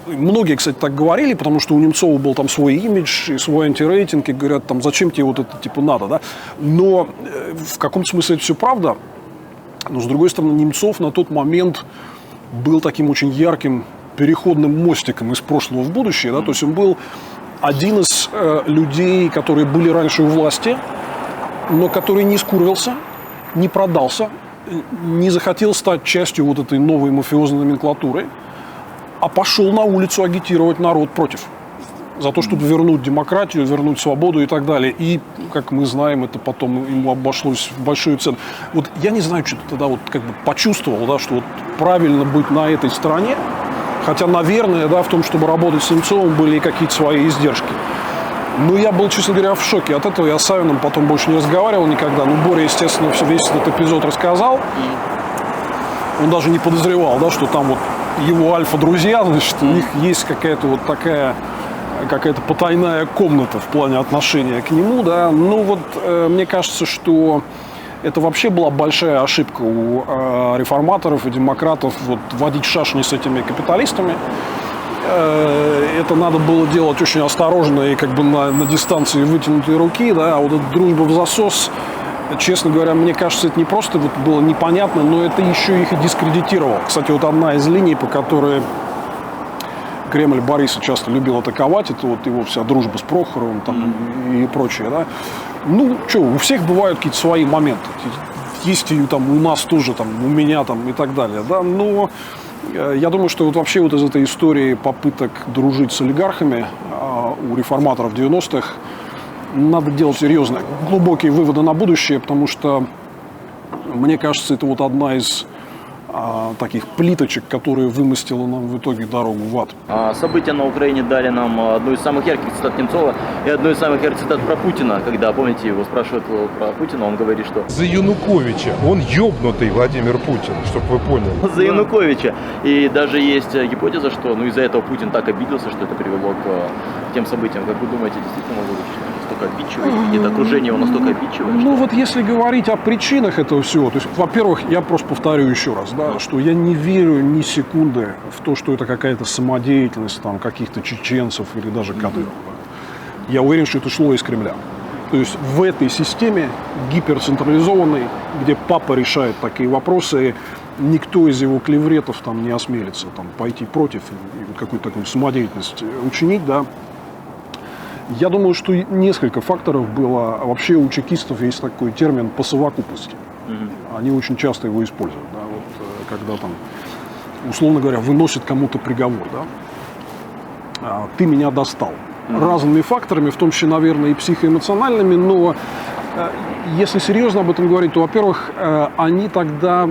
Многие, кстати, так говорили, потому что у Немцова был там свой имидж и свой антирейтинг, и говорят, там, зачем тебе вот это, типа, надо, да? Но в каком-то смысле это все правда. Но, с другой стороны, Немцов на тот момент был таким очень ярким переходным мостиком из прошлого в будущее, да? То есть он был один из людей, которые были раньше у власти, но который не скурвился, не продался, не захотел стать частью вот этой новой мафиозной номенклатуры, а пошел на улицу агитировать народ против. За то, чтобы вернуть демократию, вернуть свободу и так далее. И, как мы знаем, это потом ему обошлось в большую цену. Вот я не знаю, что ты тогда вот как бы почувствовал, да, что вот правильно быть на этой стороне. Хотя, наверное, да, в том, чтобы работать с Немцовым, были и какие-то свои издержки. Но я был, честно говоря, в шоке от этого. Я с Савиным потом больше не разговаривал никогда. Но Боря, естественно, весь этот эпизод рассказал. Он даже не подозревал, да, что там вот его альфа-друзья, значит, у них есть какая-то вот такая... какая-то потайная комната в плане отношения к нему, да. Ну вот мне кажется, что это вообще была большая ошибка у реформаторов и демократов вот, водить шашни с этими капиталистами. Это надо было делать очень осторожно и как бы на дистанции вытянутой руки, да. А вот эта дружба в засос, честно говоря, мне кажется, это не просто вот было непонятно, но это еще их и дискредитировало. Кстати, вот одна из линий, по которой Кремль Бориса часто любил атаковать, это вот его вся дружба с Прохоровым там, и прочее, да. Ну, что, у всех бывают какие-то свои моменты. Есть и там у нас тоже, там, у меня там и так далее, да. Но я думаю, что вот вообще вот из этой истории попыток дружить с олигархами у реформаторов 90-х надо делать серьезные, глубокие выводы на будущее, потому что, мне кажется, это вот одна из таких плиточек, которые вымостила нам в итоге дорогу в ад. События на Украине дали нам одну из самых ярких цитат Немцова и одну из самых ярких цитат про Путина. Когда, помните, его спрашивают про Путина, он говорит, что... За Януковича. Он ёбнутый Владимир Путин, чтобы вы поняли. За Януковича. И даже есть гипотеза, что из-за этого Путин так обиделся, что это привело к тем событиям. Как вы думаете, действительно могло быть настолько обидчивый? Где-то окружение его настолько обидчивое? Ну вот если говорить о причинах этого всего, то есть, во-первых, я просто повторю еще раз, да, что я не верю ни секунды в то, что это какая-то самодеятельность там, каких-то чеченцев или даже Кадырова. Я уверен, что это шло из Кремля. То есть в этой системе гиперцентрализованной, где папа решает такие вопросы, никто из его клевретов там не осмелится там, пойти против и какую-то такую самодеятельность учинить, да. Я думаю, что несколько факторов было. Вообще у чекистов есть такой термин по совокупности. Они очень часто его используют. Да, вот, когда там, условно говоря, выносят кому-то приговор. Да, ты меня достал. Разными факторами, в том числе, наверное, и психоэмоциональными. Но если серьезно об этом говорить, то, во-первых, они тогда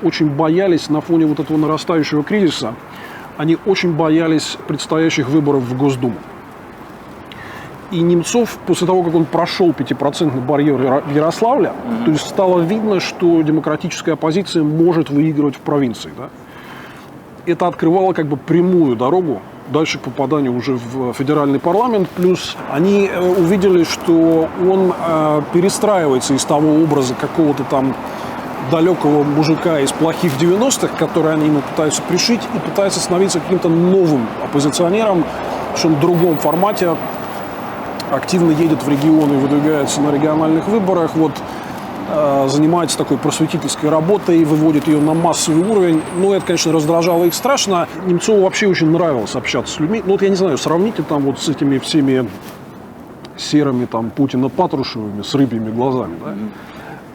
очень боялись на фоне вот этого нарастающего кризиса, они очень боялись предстоящих выборов в Госдуму. И Немцов, после того, как он прошел 5% барьер в Ярославле, то есть стало видно, что демократическая оппозиция может выигрывать в провинции. Да? Это открывало как бы прямую дорогу дальше к попаданию уже в федеральный парламент. Плюс они увидели, что он перестраивается из того образа какого-то там далекого мужика из плохих 90-х, которые они ему пытаются пришить, и пытается становиться каким-то новым оппозиционером, что он в другом формате активно едет в регионы, выдвигается на региональных выборах, вот, занимается такой просветительской работой, выводит ее на массовый уровень. Ну, это, конечно, раздражало их страшно. Немцову вообще очень нравилось общаться с людьми. Ну, вот я не знаю, сравните там вот с этими всеми серыми там Путина-Патрушевыми с рыбьими глазами, да?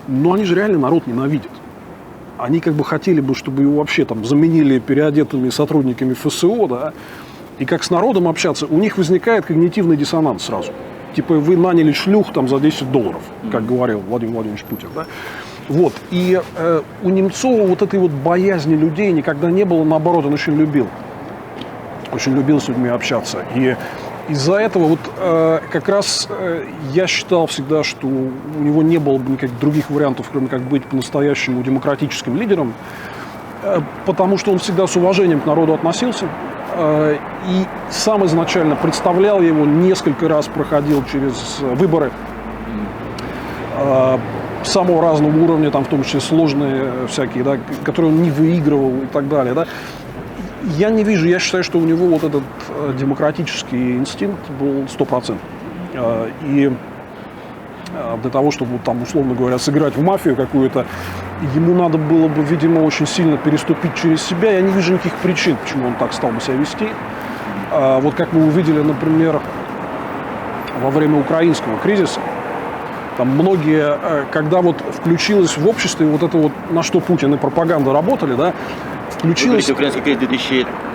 Но они же реально народ ненавидят. Они как бы хотели бы, чтобы его вообще там заменили переодетыми сотрудниками ФСО, да? И как с народом общаться, у них возникает когнитивный диссонанс сразу. Типа вы наняли шлюх там за $10, как говорил Владимир Владимирович Путин. Да? Вот. И у Немцова вот этой вот боязни людей никогда не было, наоборот, он очень любил. Очень любил с людьми общаться. И из-за этого вот как раз я считал всегда, что у него не было бы никаких других вариантов, кроме как быть по-настоящему демократическим лидером, потому что он всегда с уважением к народу относился. И сам изначально представлял его, несколько раз проходил через выборы самого разного уровня, там, в том числе сложные всякие, да, которые он не выигрывал и так далее. Да. Я не вижу, я считаю, что у него вот этот демократический инстинкт был 100%. И для того, чтобы там, условно говоря, сыграть в мафию какую-то, ему надо было бы, видимо, очень сильно переступить через себя. Я не вижу никаких причин, почему он так стал бы себя вести. Вот как мы увидели, например, во время украинского кризиса, Там многие, когда вот включилось в обществе вот это вот, на что Путин и пропаганда работали, да, включилась... Вы говорите, украинский кризис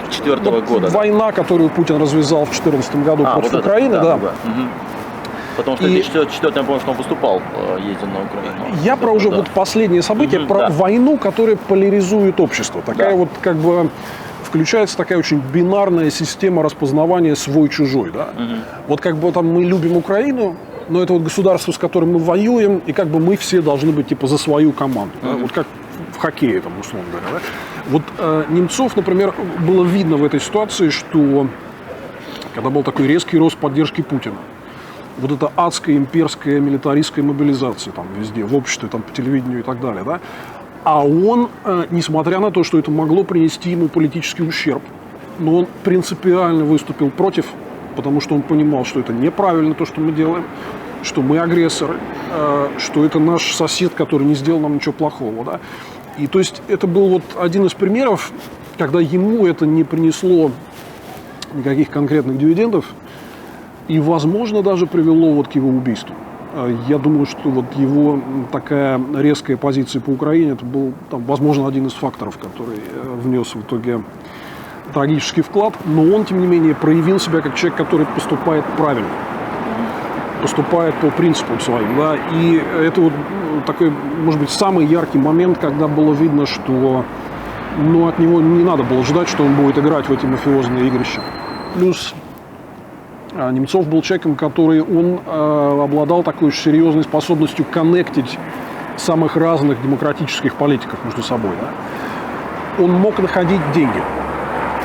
2004 года. Война, которую Путин развязал в 2014 году против вот Украины, это, да. Угу. Потому что в 2004 я помню, что он выступал, ездил на Украину. Я про уже вот последние события, про войну, которая поляризует общество. Такая вот как бы включается такая очень бинарная система распознавания свой-чужой. Да? Вот как бы там мы любим Украину, но это вот государство, с которым мы воюем, и как бы мы все должны быть типа за свою команду. Да? Вот как в хоккее, там, условно говоря. Да? Вот Немцов, например, было видно в этой ситуации, что когда был такой резкий рост поддержки Путина, вот эта адская имперская милитаристская мобилизация там везде, в обществе, там, по телевидению и так далее, да? А он, несмотря на то, что это могло принести ему политический ущерб, но он принципиально выступил против, потому что он понимал, что это неправильно то, что мы делаем, что мы агрессоры, что это наш сосед, который не сделал нам ничего плохого, да? И то есть это был вот один из примеров, когда ему это не принесло никаких конкретных дивидендов, и, возможно, даже привело вот к его убийству. Я думаю, что вот его такая резкая позиция по Украине, это был, там, возможно, один из факторов, который внес в итоге трагический вклад. Но он, тем не менее, проявил себя как человек, который поступает правильно, поступает по принципам своим. Да? И это вот такой, может быть, самый яркий момент, когда было видно, что от него не надо было ждать, что он будет играть в эти мафиозные игрища. Плюс Немцов был человеком, который он обладал такой очень серьезной способностью коннектить самых разных демократических политиков между собой. Да? Он мог находить деньги.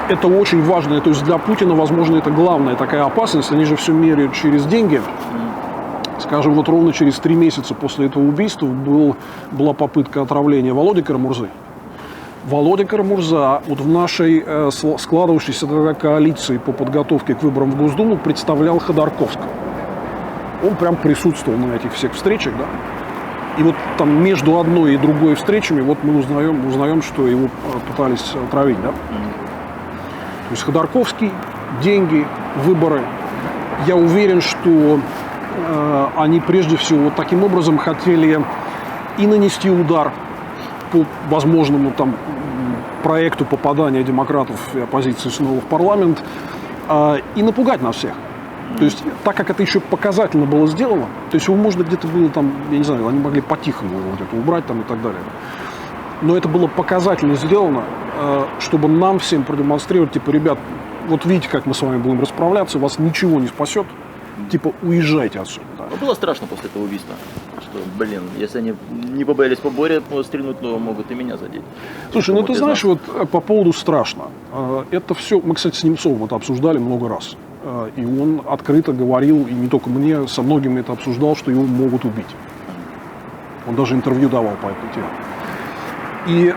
Это очень важно. То есть для Путина, возможно, это главная такая опасность. Они же все меряют через деньги. Скажем, вот ровно через 3 месяца после этого убийства была попытка отравления Володи Кара-Мурзы. Володя Кара-Мурза вот в нашей складывающейся тогда коалиции по подготовке к выборам в Госдуму представлял Ходорковского. Он прям присутствовал на этих всех встречах, да. И вот там между одной и другой встречами вот мы узнаем, что его пытались отравить, да. То есть Ходорковский, деньги, выборы. Я уверен, что они прежде всего вот таким образом хотели и нанести удар по возможному там проекту попадания демократов и оппозиции снова в парламент, и напугать нас всех. То есть, так как это еще показательно было сделано, то есть его можно где-то было там, я не знаю, они могли по-тихому его где-то убрать там и так далее. Но это было показательно сделано, чтобы нам всем продемонстрировать, типа, ребят, вот видите, как мы с вами будем расправляться, вас ничего не спасет, типа, уезжайте отсюда. Да. Ну, было страшно после этого убийства. Что, блин, если они не побоялись по Боре стрельнуть, то могут и меня задеть. Слушай, ну ты знаешь, вот по поводу страшно. Это все, мы, кстати, с Немцовым это обсуждали много раз. И он открыто говорил, и не только мне, со многими это обсуждал, что его могут убить. Он даже интервью давал по этой теме. И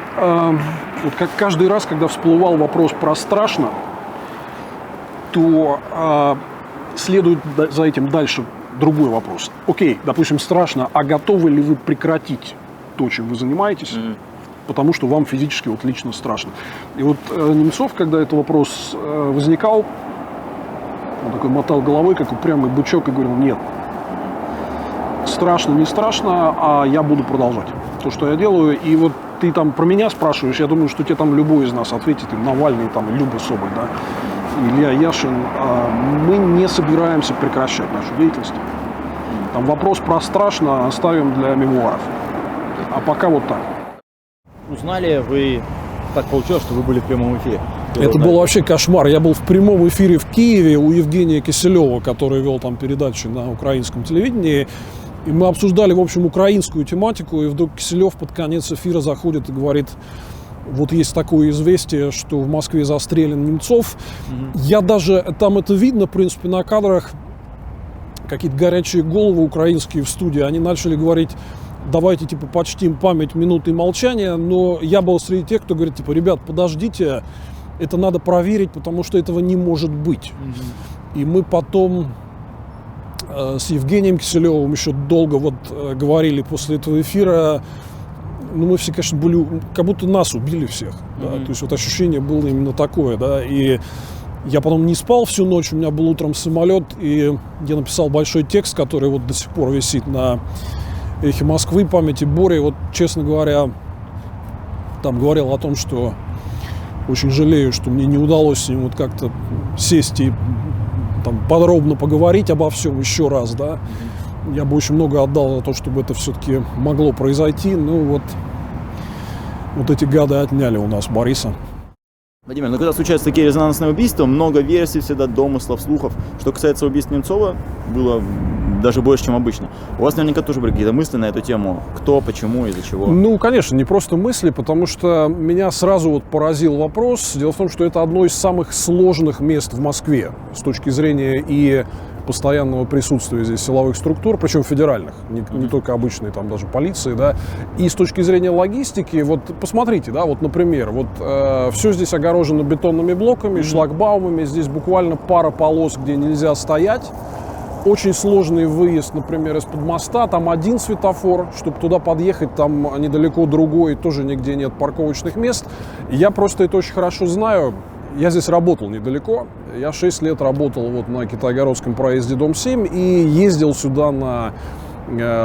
вот как каждый раз, когда всплывал вопрос про страшно, то следует за этим дальше другой вопрос. Окей, допустим, страшно, а готовы ли вы прекратить то, чем вы занимаетесь, потому что вам физически вот лично страшно. И вот Немцов, когда этот вопрос возникал, он такой мотал головой, как упрямый бычок, и говорил: нет, страшно, не страшно, а я буду продолжать то, что я делаю. И вот ты там про меня спрашиваешь, я думаю, что тебе там любой из нас ответит, и Навальный, там, Люба Соболь, да, Илья Яшин, мы не собираемся прекращать нашу деятельность. Там вопрос про страшно оставим для мемуаров. А пока вот так. Узнали вы, так получилось, что вы были в прямом эфире? Это был вообще кошмар. Я был в прямом эфире в Киеве у Евгения Киселева, который вел там передачи на украинском телевидении. И мы обсуждали, в общем, украинскую тематику. И вдруг Киселев под конец эфира заходит и говорит: вот есть такое известие, что в Москве застрелен Немцов. Я даже, там это видно, в принципе, на кадрах, какие-то горячие головы украинские в студии, они начали говорить: давайте, типа, почтим память минуты молчания. Но я был среди тех, кто говорит, типа, ребят, подождите, это надо проверить, потому что этого не может быть. И мы потом с Евгением Киселевым еще долго вот говорили после этого эфира. Ну, мы все, конечно, были, как будто нас убили всех. Да? То есть вот ощущение было именно такое, да, и Я потом не спал всю ночь, у меня был утром самолет, и я написал большой текст, который вот до сих пор висит на «Эхе Москвы», памяти Бори. Вот, честно говоря, там говорил о том, что очень жалею, что мне не удалось с ним вот как-то сесть и там подробно поговорить обо всем еще раз, да. Я бы очень много отдал за то, чтобы это все-таки могло произойти. Ну вот эти гады отняли у нас Бориса. Владимир, ну когда случаются такие резонансные убийства, много версий, всегда домыслов, слухов. Что касается убийств Немцова, было даже больше, чем обычно. У вас наверняка тоже были какие-то мысли на эту тему. Кто, почему, из-за чего? Ну, конечно, не просто мысли, потому что меня сразу вот поразил вопрос. Дело в том, что это одно из самых сложных мест в Москве с точки зрения и постоянного присутствия здесь силовых структур, причем федеральных, не только обычные, там даже полиции, да, и с точки зрения логистики, вот посмотрите, да, вот, например, вот все здесь огорожено бетонными блоками, шлагбаумами, здесь буквально пара полос, где нельзя стоять, очень сложный выезд, например, из-под моста, там один светофор, чтобы туда подъехать, там недалеко другой, тоже нигде нет парковочных мест, я просто это очень хорошо знаю. Я здесь работал недалеко. Я 6 лет работал вот на Китайгородском проезде, дом 7, и ездил сюда на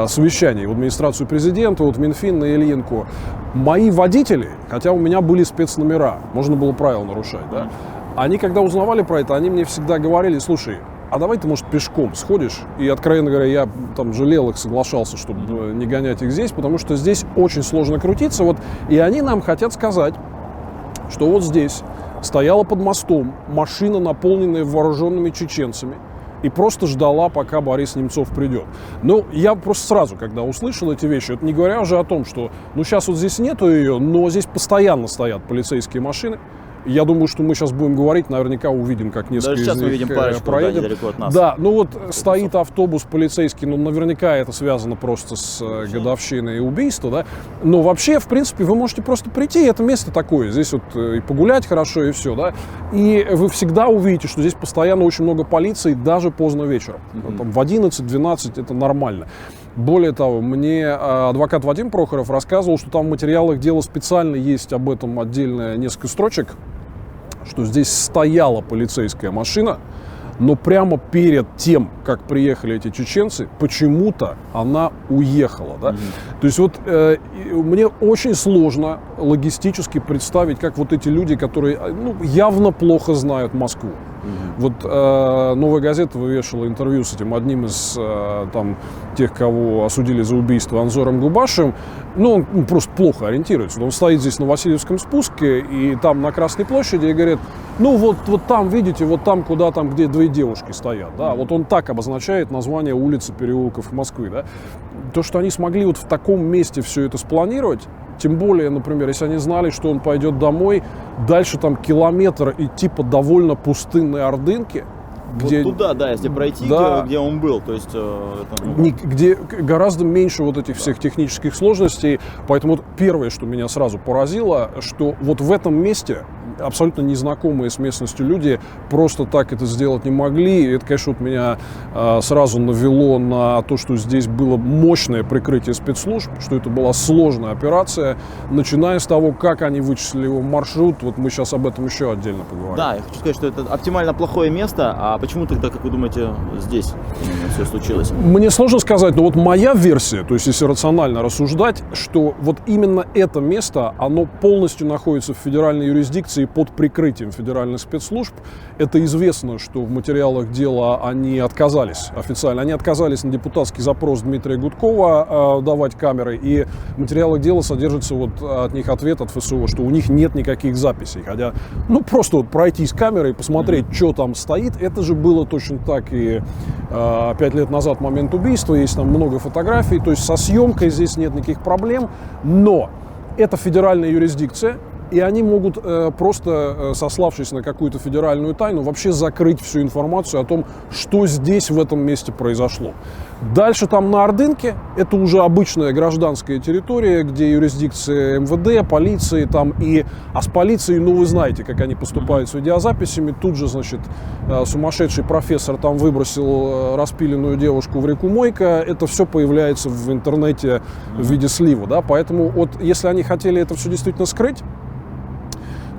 совещание в администрацию президента, вот Минфин на Ильинку. Мои водители, хотя у меня были спецномера, можно было правила нарушать, да, они, когда узнавали про это, они мне всегда говорили: слушай, а давай ты, может, пешком сходишь? И, откровенно говоря, я там жалел их, соглашался, чтобы не гонять их здесь, потому что здесь очень сложно крутиться. Вот, и они нам хотят сказать, что вот здесь стояла под мостом машина, наполненная вооруженными чеченцами, и просто ждала, пока Борис Немцов придет. Ну, я просто сразу, когда услышал эти вещи, это не говоря уже о том, что, ну, сейчас вот здесь нету ее, но здесь постоянно стоят полицейские машины. Я думаю, что мы сейчас будем говорить, наверняка увидим, как несколько Даже сейчас из мы них видим парочку, проедет. да, недалеко от нас. Да, ну вот стоит автобус полицейский, ну наверняка это связано просто с годовщиной убийства, да. Но вообще, в принципе, вы можете просто прийти, это место такое, здесь вот и погулять хорошо, и все, да. И вы всегда увидите, что здесь постоянно очень много полиции, даже поздно вечером. Там в 11-12 это нормально. Более того, мне адвокат Вадим Прохоров рассказывал, что там в материалах дела специально есть об этом отдельно несколько строчек, что здесь стояла полицейская машина, но прямо перед тем, как приехали эти чеченцы, почему-то она уехала. Да? То есть вот мне очень сложно логистически представить, как вот эти люди, которые явно плохо знают Москву. Вот «Новая газета» вывешивала интервью с этим одним из там, тех, кого осудили за убийство, Анзором Губашевым. Ну, он просто плохо ориентируется. Он стоит здесь на Васильевском спуске, и там на Красной площади, и говорит: ну вот там, видите, вот там, куда там, где две девушки стоят. Да? Вот он так обозначает название улиц и переулков Москвы. Да? То, что они смогли вот в таком месте все это спланировать, тем более, например, если они знали, что он пойдет домой, дальше там километр идти по довольно пустынной Ордынке, где, вот туда, да, если пройти, да, где он был, то есть это, где гораздо меньше вот этих всех технических сложностей. Поэтому вот первое, что меня сразу поразило, что вот в этом месте абсолютно незнакомые с местностью люди просто так это сделать не могли. И это, конечно, вот меня сразу навело на то, что здесь было мощное прикрытие спецслужб, что это была сложная операция, начиная с того, как они вычислили его маршрут. Вот мы сейчас об этом еще отдельно поговорим. Да, я хочу сказать, что это оптимально плохое место. А почему тогда, как вы думаете, здесь все случилось? Мне сложно сказать, но вот моя версия, то есть если рационально рассуждать, что вот именно это место, оно полностью находится в федеральной юрисдикции под прикрытием федеральных спецслужб. Это известно, что в материалах дела они отказались официально. Они отказались на депутатский запрос Дмитрия Гудкова давать камеры, и в материалах дела содержится вот от них ответ от ФСО, что у них нет никаких записей. Хотя, ну, просто вот пройтись камерой и посмотреть, что там стоит. Это же было точно так и 5 лет назад, в момент убийства. Есть там много фотографий. То есть со съемкой здесь нет никаких проблем. Но это федеральная юрисдикция. И они могут просто, сославшись на какую-то федеральную тайну, вообще закрыть всю информацию о том, что здесь, в этом месте произошло. Дальше там на Ордынке, это уже обычная гражданская территория, где юрисдикция МВД, полиции там и... А с полицией, ну, вы знаете, как они поступают с видеозаписями. Тут же, значит, сумасшедший профессор там выбросил распиленную девушку в реку Мойка. Это все появляется в интернете в виде слива, да. Поэтому вот если они хотели это все действительно скрыть,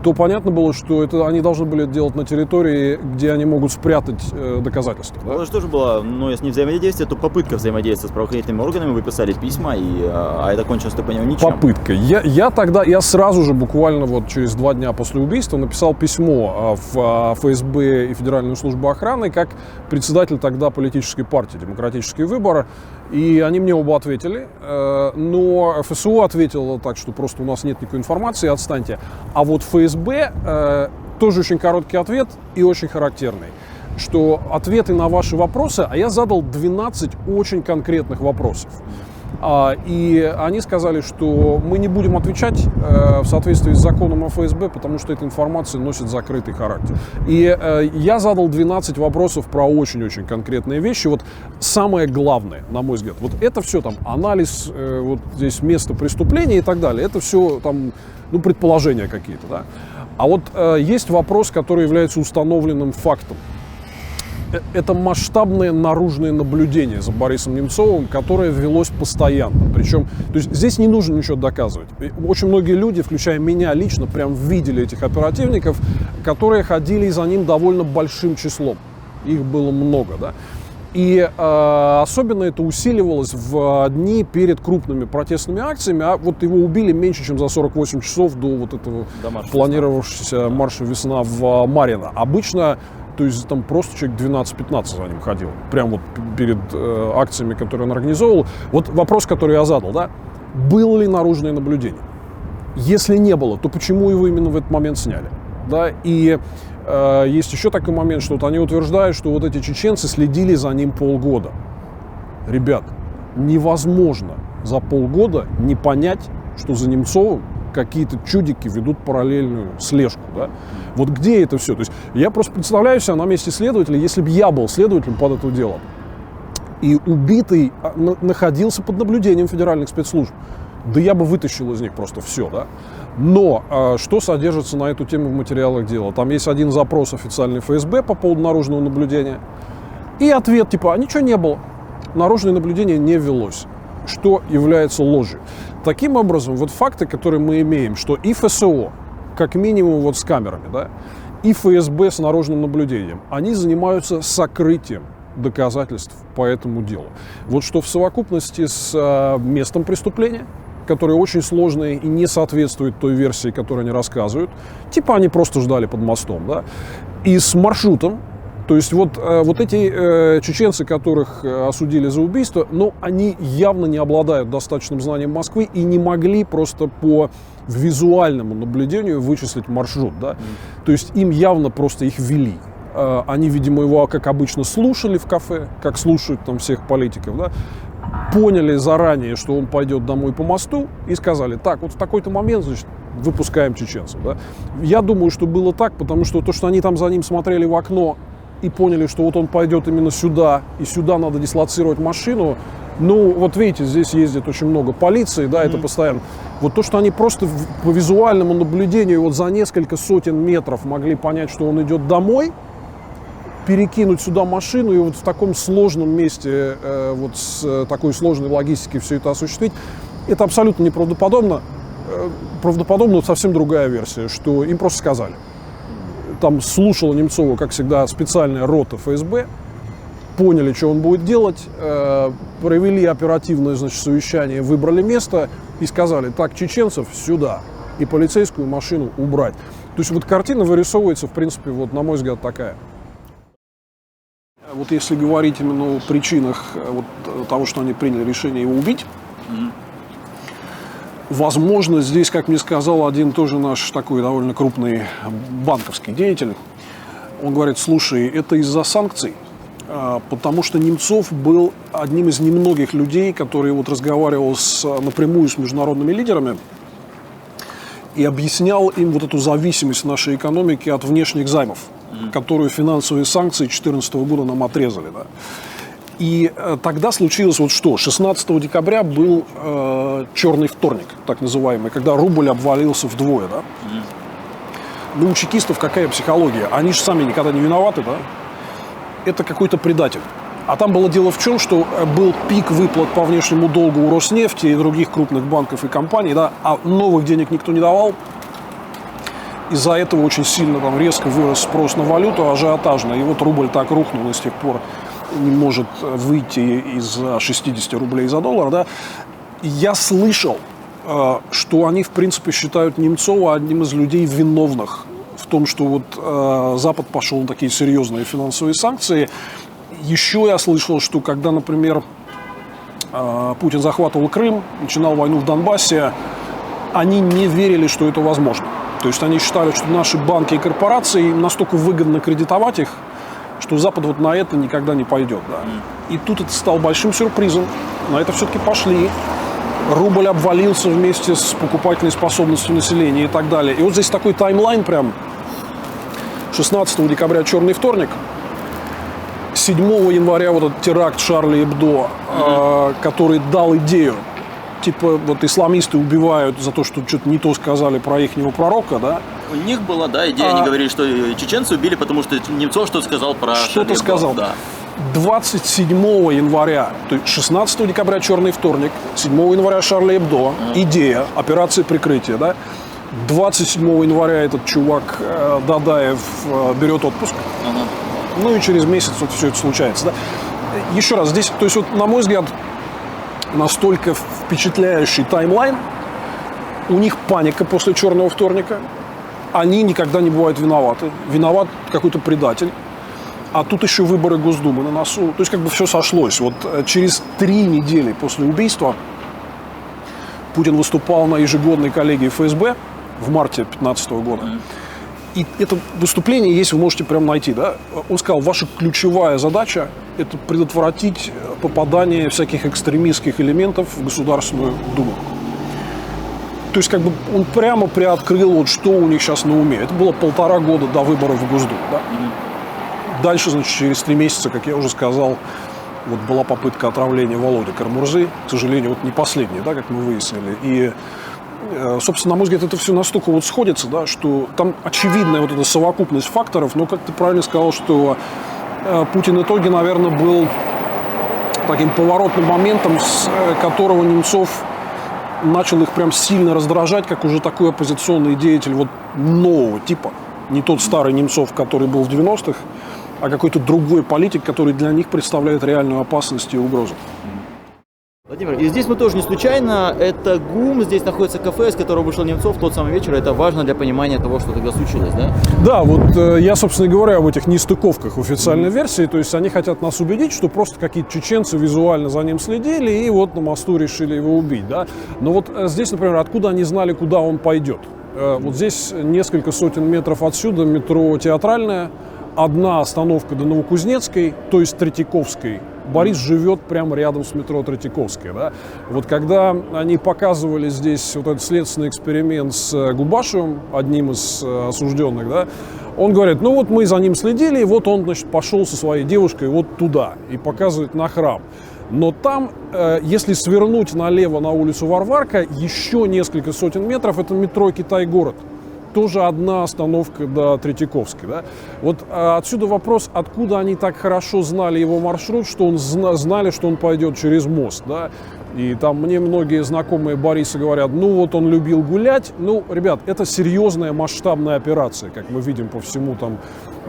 то понятно было, что это они должны были это делать на территории, где они могут спрятать доказательства. Да? Это же тоже было, ну, если не взаимодействие, то попытка взаимодействия с правоохранительными органами. Вы писали письма, а это кончилось, так понял, ничем. Попытка. Я сразу же, буквально вот через 2 дня после убийства, написал письмо в ФСБ и Федеральную службу охраны как председатель тогда политической партии «Демократические выборы». И они мне оба ответили, но ФСУ ответила так, что просто у нас нет никакой информации, отстаньте. А вот ФСБ тоже очень короткий ответ и очень характерный, что ответы на ваши вопросы, а я задал 12 очень конкретных вопросов. И они сказали, что мы не будем отвечать в соответствии с законом о ФСБ, потому что эта информация носит закрытый характер. И я задал 12 вопросов про очень-очень конкретные вещи. Вот самое главное, на мой взгляд, вот это все там анализ, вот здесь место преступления и так далее, это все там, ну, предположения какие-то, да. А вот есть вопрос, который является установленным фактом. Это масштабное наружное наблюдение за Борисом Немцовым, которое велось постоянно. Причем, то есть здесь не нужно ничего доказывать. Очень многие люди, включая меня лично, прям видели этих оперативников, которые ходили за ним довольно большим числом. Их было много, да. И особенно это усиливалось в дни перед крупными протестными акциями, а вот его убили меньше, чем за 48 часов до вот этого планировавшегося марша «Весна» в Марьино. Обычно, то есть там просто человек 12-15 за ним ходил, прямо вот перед акциями, которые он организовывал. Вот вопрос, который я задал, да, было ли наружное наблюдение? Если не было, то почему его именно в этот момент сняли? Да, и есть еще такой момент, что вот они утверждают, что вот эти чеченцы следили за ним полгода. Ребят, невозможно за полгода не понять, что за Немцовым какие-то чудики ведут параллельную слежку. Да? Вот где это все? То есть я просто представляю себя на месте следователя, если бы я был следователем под это дело, и убитый находился под наблюдением федеральных спецслужб, да я бы вытащил из них просто все, да. Но что содержится на эту тему в материалах дела? Там есть один запрос официальный ФСБ по поводу наружного наблюдения. И ответ типа, ничего не было. Наружное наблюдение не велось. Что является ложью. Таким образом, вот факты, которые мы имеем, что и ФСО, как минимум вот с камерами, да, и ФСБ с наружным наблюдением, они занимаются сокрытием доказательств по этому делу. Вот что в совокупности с местом преступления, которые очень сложные и не соответствуют той версии, которую они рассказывают. Типа они просто ждали под мостом, да. И с маршрутом. То есть вот эти чеченцы, которых осудили за убийство, ну, они явно не обладают достаточным знанием Москвы и не могли просто по визуальному наблюдению вычислить маршрут, да. То есть им явно просто их вели. Они, видимо, его, как обычно, слушали в кафе, как слушают там всех политиков, да. Поняли заранее, что он пойдет домой по мосту, и сказали, так, вот в такой-то момент, значит, выпускаем чеченцев. Да? Я думаю, что было так, потому что то, что они там за ним смотрели в окно и поняли, что вот он пойдет именно сюда, и сюда надо дислоцировать машину, ну, вот видите, здесь ездит очень много полиции, да, это постоянно. Вот то, что они просто по визуальному наблюдению вот за несколько сотен метров могли понять, что он идет домой, перекинуть сюда машину и вот в таком сложном месте, вот с такой сложной логистикой все это осуществить, это абсолютно неправдоподобно. Правдоподобно совсем другая версия, что им просто сказали. Там слушала Немцова, как всегда, специальная рота ФСБ, поняли, что он будет делать, провели оперативное, значит, совещание, выбрали место и сказали, так, чеченцев сюда и полицейскую машину убрать. То есть вот картина вырисовывается, в принципе, вот, на мой взгляд, такая. Вот если говорить именно о причинах вот того, что они приняли решение его убить, возможно, здесь, как мне сказал один тоже наш такой довольно крупный банковский деятель, он говорит, слушай, это из-за санкций, потому что Немцов был одним из немногих людей, который вот разговаривал напрямую с международными лидерами и объяснял им вот эту зависимость нашей экономики от внешних займов, которую финансовые санкции 2014 года нам отрезали. Да. И тогда случилось вот что. 16 декабря был черный вторник, так называемый, когда рубль обвалился вдвое. Да. Ну, у чекистов какая психология? Они же сами никогда не виноваты, да? Это какой-то предатель. А там было дело в чем, что был пик выплат по внешнему долгу у Роснефти и других крупных банков и компаний, да, а новых денег никто не давал. из-за этого очень сильно там резко вырос спрос на валюту, ажиотажно. И вот рубль так рухнул и с тех пор не может выйти из 60 рублей за доллар. Да? Я слышал, что они, в принципе, считают Немцова одним из людей виновных в том, что вот Запад пошел на такие серьезные финансовые санкции. Еще я слышал, что когда, например, Путин захватывал Крым, начинал войну в Донбассе, они не верили, что это возможно. То есть они считали, что наши банки и корпорации, им настолько выгодно кредитовать их, что Запад вот на это никогда не пойдет. Да. И тут это стало большим сюрпризом. На это все-таки пошли. Рубль обвалился вместе с покупательной способностью населения и так далее. И вот здесь такой таймлайн прям. 16 декабря черный вторник. 7 января вот этот теракт Шарли Эбдо, который дал идею. Типа вот исламисты убивают за то, что что-то не то сказали про ихнего пророка, да? У них была, да, идея, они говорили, что чеченцы убили, потому что Немцов что-то сказал про Что-то сказал. Да. 27 января, то есть 16 декабря черный вторник, 7 января Шарли Эбдо, идея, операция прикрытия, да? 27 января этот чувак Дадаев берет отпуск. Ну и через месяц вот все это случается, да? Еще раз, здесь, то есть вот, на мой взгляд, настолько впечатляющий таймлайн, у них паника после черного вторника, они никогда не бывают виноваты, виноват какой-то предатель, а тут еще выборы Госдумы на носу, то есть как бы все сошлось. Вот через 3 недели после убийства Путин выступал на ежегодной коллегии ФСБ в марте 2015 года. И это выступление есть, вы можете прям найти, да? Он сказал, ваша ключевая задача – это предотвратить попадание всяких экстремистских элементов в Государственную Думу. То есть, как бы он прямо приоткрыл, вот, что у них сейчас на уме. Это было 1,5 года до выборов в Госдуму, да? Дальше, значит, через 3 месяца, как я уже сказал, вот была попытка отравления Володи Карамурзы. К сожалению, вот не последняя, да, как мы выяснили. И собственно, на мой взгляд, это все настолько вот сходится, да, что там очевидная вот эта совокупность факторов, но, как ты правильно сказал, что Путин в итоге, наверное, был таким поворотным моментом, с которого Немцов начал их прям сильно раздражать, как уже такой оппозиционный деятель вот нового типа. Не тот старый Немцов, который был в 90-х, а какой-то другой политик, который для них представляет реальную опасность и угрозу. Владимир, и здесь мы тоже не случайно, это ГУМ, здесь находится кафе, из которого вышел Немцов в тот самый вечер, это важно для понимания того, что тогда случилось, да? Да, вот я, собственно говоря, об этих нестыковках в официальной версии, то есть они хотят нас убедить, что просто какие-то чеченцы визуально за ним следили и вот на мосту решили его убить, да? Но вот здесь, например, откуда они знали, куда он пойдет? Вот здесь несколько сотен метров отсюда метро Театральная, одна остановка до Новокузнецкой, то есть Третьяковской. Борис живет прямо рядом с метро Третьяковская. Да? Вот когда они показывали здесь вот этот следственный эксперимент с Губашевым, одним из осужденных, да, он говорит, ну вот мы за ним следили, и вот он, значит, пошел со своей девушкой вот туда и показывает на храм. Но там, если свернуть налево на улицу Варварка, еще несколько сотен метров, это метро Китай-город. Тоже одна остановка до Третьяковской. Да? Вот отсюда вопрос, откуда они так хорошо знали его маршрут, что он знали, что он пойдет через мост. Да? И там мне многие знакомые Бориса говорят, ну вот он любил гулять. Ну, ребят, это серьезная масштабная операция, как мы видим по всему там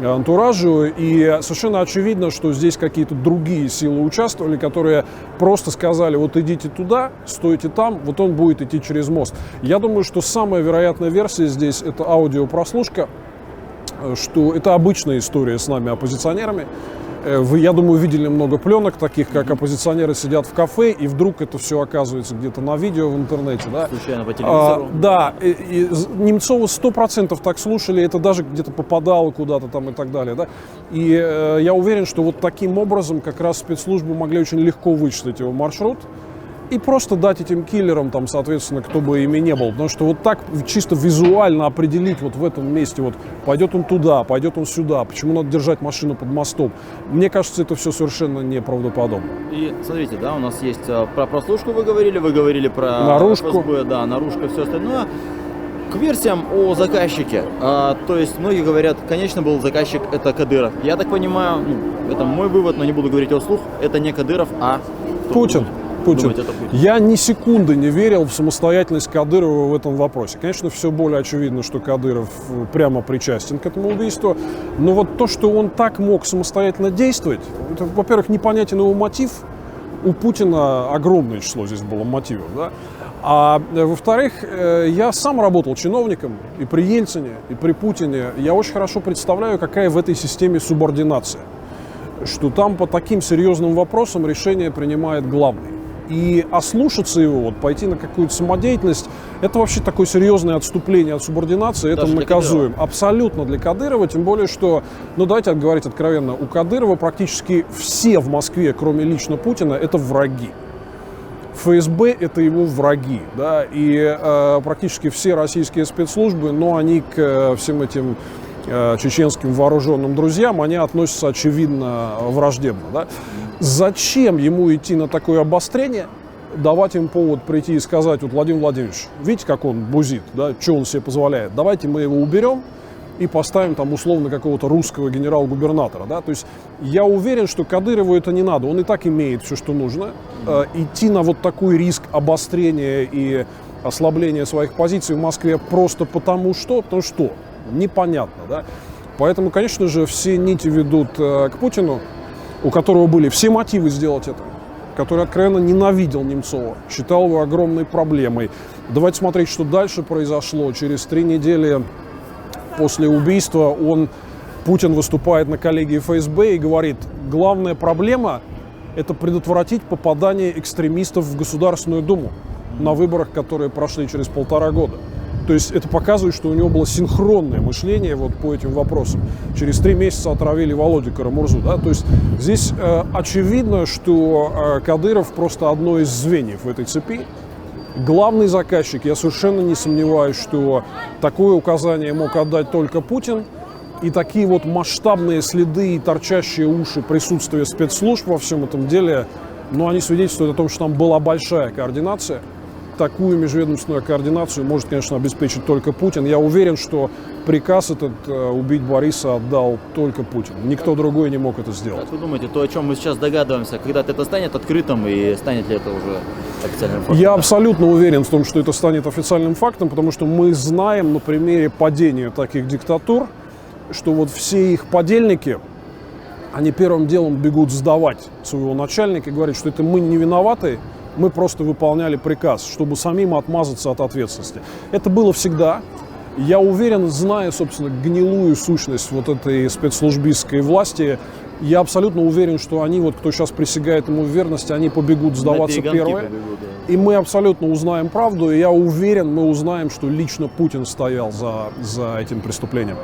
антуражу. И совершенно очевидно, что здесь какие-то другие силы участвовали, которые просто сказали, вот идите туда, стойте там, вот он будет идти через мост. Я думаю, что самая вероятная версия здесь это аудиопрослушка, что это обычная история с нами, оппозиционерами. Вы, я думаю, видели много пленок таких, как оппозиционеры сидят в кафе, и вдруг это все оказывается где-то на видео в интернете. Да? Случайно по телевизору. Да, и Немцова 100% так слушали, это даже где-то попадало куда-то там и так далее. Да? И я уверен, что вот таким образом как раз спецслужбы могли очень легко вычислить его маршрут и просто дать этим киллерам, там, соответственно, кто бы ими не был. Потому что вот так чисто визуально определить вот в этом месте, вот пойдет он туда, пойдет он сюда, почему надо держать машину под мостом, мне кажется, это все совершенно неправдоподобно. И смотрите, да, у нас есть про прослушку вы говорили про наружку. ФСБ, да, наружка, все остальное. К версиям о заказчике, то есть многие говорят, конечно, был заказчик, это Кадыров. Я так понимаю, ну, это мой вывод, но не буду говорить его вслух, это не Кадыров, а... Путин. Путин. думаете, это Путин? Я ни секунды не верил в самостоятельность Кадырова в этом вопросе. Конечно, все более очевидно, что Кадыров прямо причастен к этому убийству. Но вот то, что он так мог самостоятельно действовать, это, во-первых, непонятен его мотив. У Путина огромное число здесь было мотивов, да? А во-вторых, я сам работал чиновником и при Ельцине, и при Путине. Я очень хорошо представляю, какая в этой системе субординация. Что там по таким серьезным вопросам решение принимает главный. И ослушаться его, вот, пойти на какую-то самодеятельность, это вообще такое серьезное отступление от субординации, это Даже для наказуем. Абсолютно для Кадырова, тем более, что, ну давайте говорить откровенно, у Кадырова практически все в Москве, кроме лично Путина, это враги. ФСБ – это его враги, да, и практически все российские спецслужбы, но они к всем этим чеченским вооруженным друзьям, они относятся, очевидно, враждебно. Да? Зачем ему идти на такое обострение, давать им повод прийти и сказать, вот, Владимир Владимирович, видите, как он бузит, да, что он себе позволяет, давайте мы его уберем и поставим там условно какого-то русского генерал-губернатора. Да? То есть я уверен, что Кадырову это не надо, он и так имеет все, что нужно. Идти на вот такой риск обострения и ослабления своих позиций в Москве просто потому что непонятно. Да? Поэтому, конечно же, все нити ведут к Путину, у которого были все мотивы сделать это, который откровенно ненавидел Немцова, считал его огромной проблемой. Давайте смотреть, что дальше произошло. Через 3 недели после убийства Путин выступает на коллегии ФСБ и говорит, главная проблема – это предотвратить попадание экстремистов в Государственную Думу на выборах, которые прошли через 1,5 года. То есть это показывает, что у него было синхронное мышление вот по этим вопросам. Через 3 месяца отравили Володю Карамурзу. Да? То есть здесь очевидно, что Кадыров просто одно из звеньев в этой цепи. Главный заказчик, я совершенно не сомневаюсь, что такое указание мог отдать только Путин. И такие вот масштабные следы и торчащие уши присутствия спецслужб во всем этом деле, но они свидетельствуют о том, что там была большая координация. Такую межведомственную координацию может, конечно, обеспечить только Путин. Я уверен, что приказ этот убить Бориса отдал только Путин. Никто другой не мог это сделать. Как вы думаете, то, о чем мы сейчас догадываемся, когда-то это станет открытым и станет ли это уже официальным фактом? Я абсолютно уверен в том, что это станет официальным фактом, потому что мы знаем на примере падения таких диктатур, что вот все их подельники, они первым делом бегут сдавать своего начальника и говорят, что это мы не виноваты, мы просто выполняли приказ, чтобы самим отмазаться от ответственности. Это было всегда. Я уверен, зная, собственно, гнилую сущность вот этой спецслужбистской власти, я абсолютно уверен, что они, вот кто сейчас присягает ему в верности, они побегут сдаваться первые. Побегут, да. И мы абсолютно узнаем правду, и я уверен, мы узнаем, что лично Путин стоял за этим преступлением.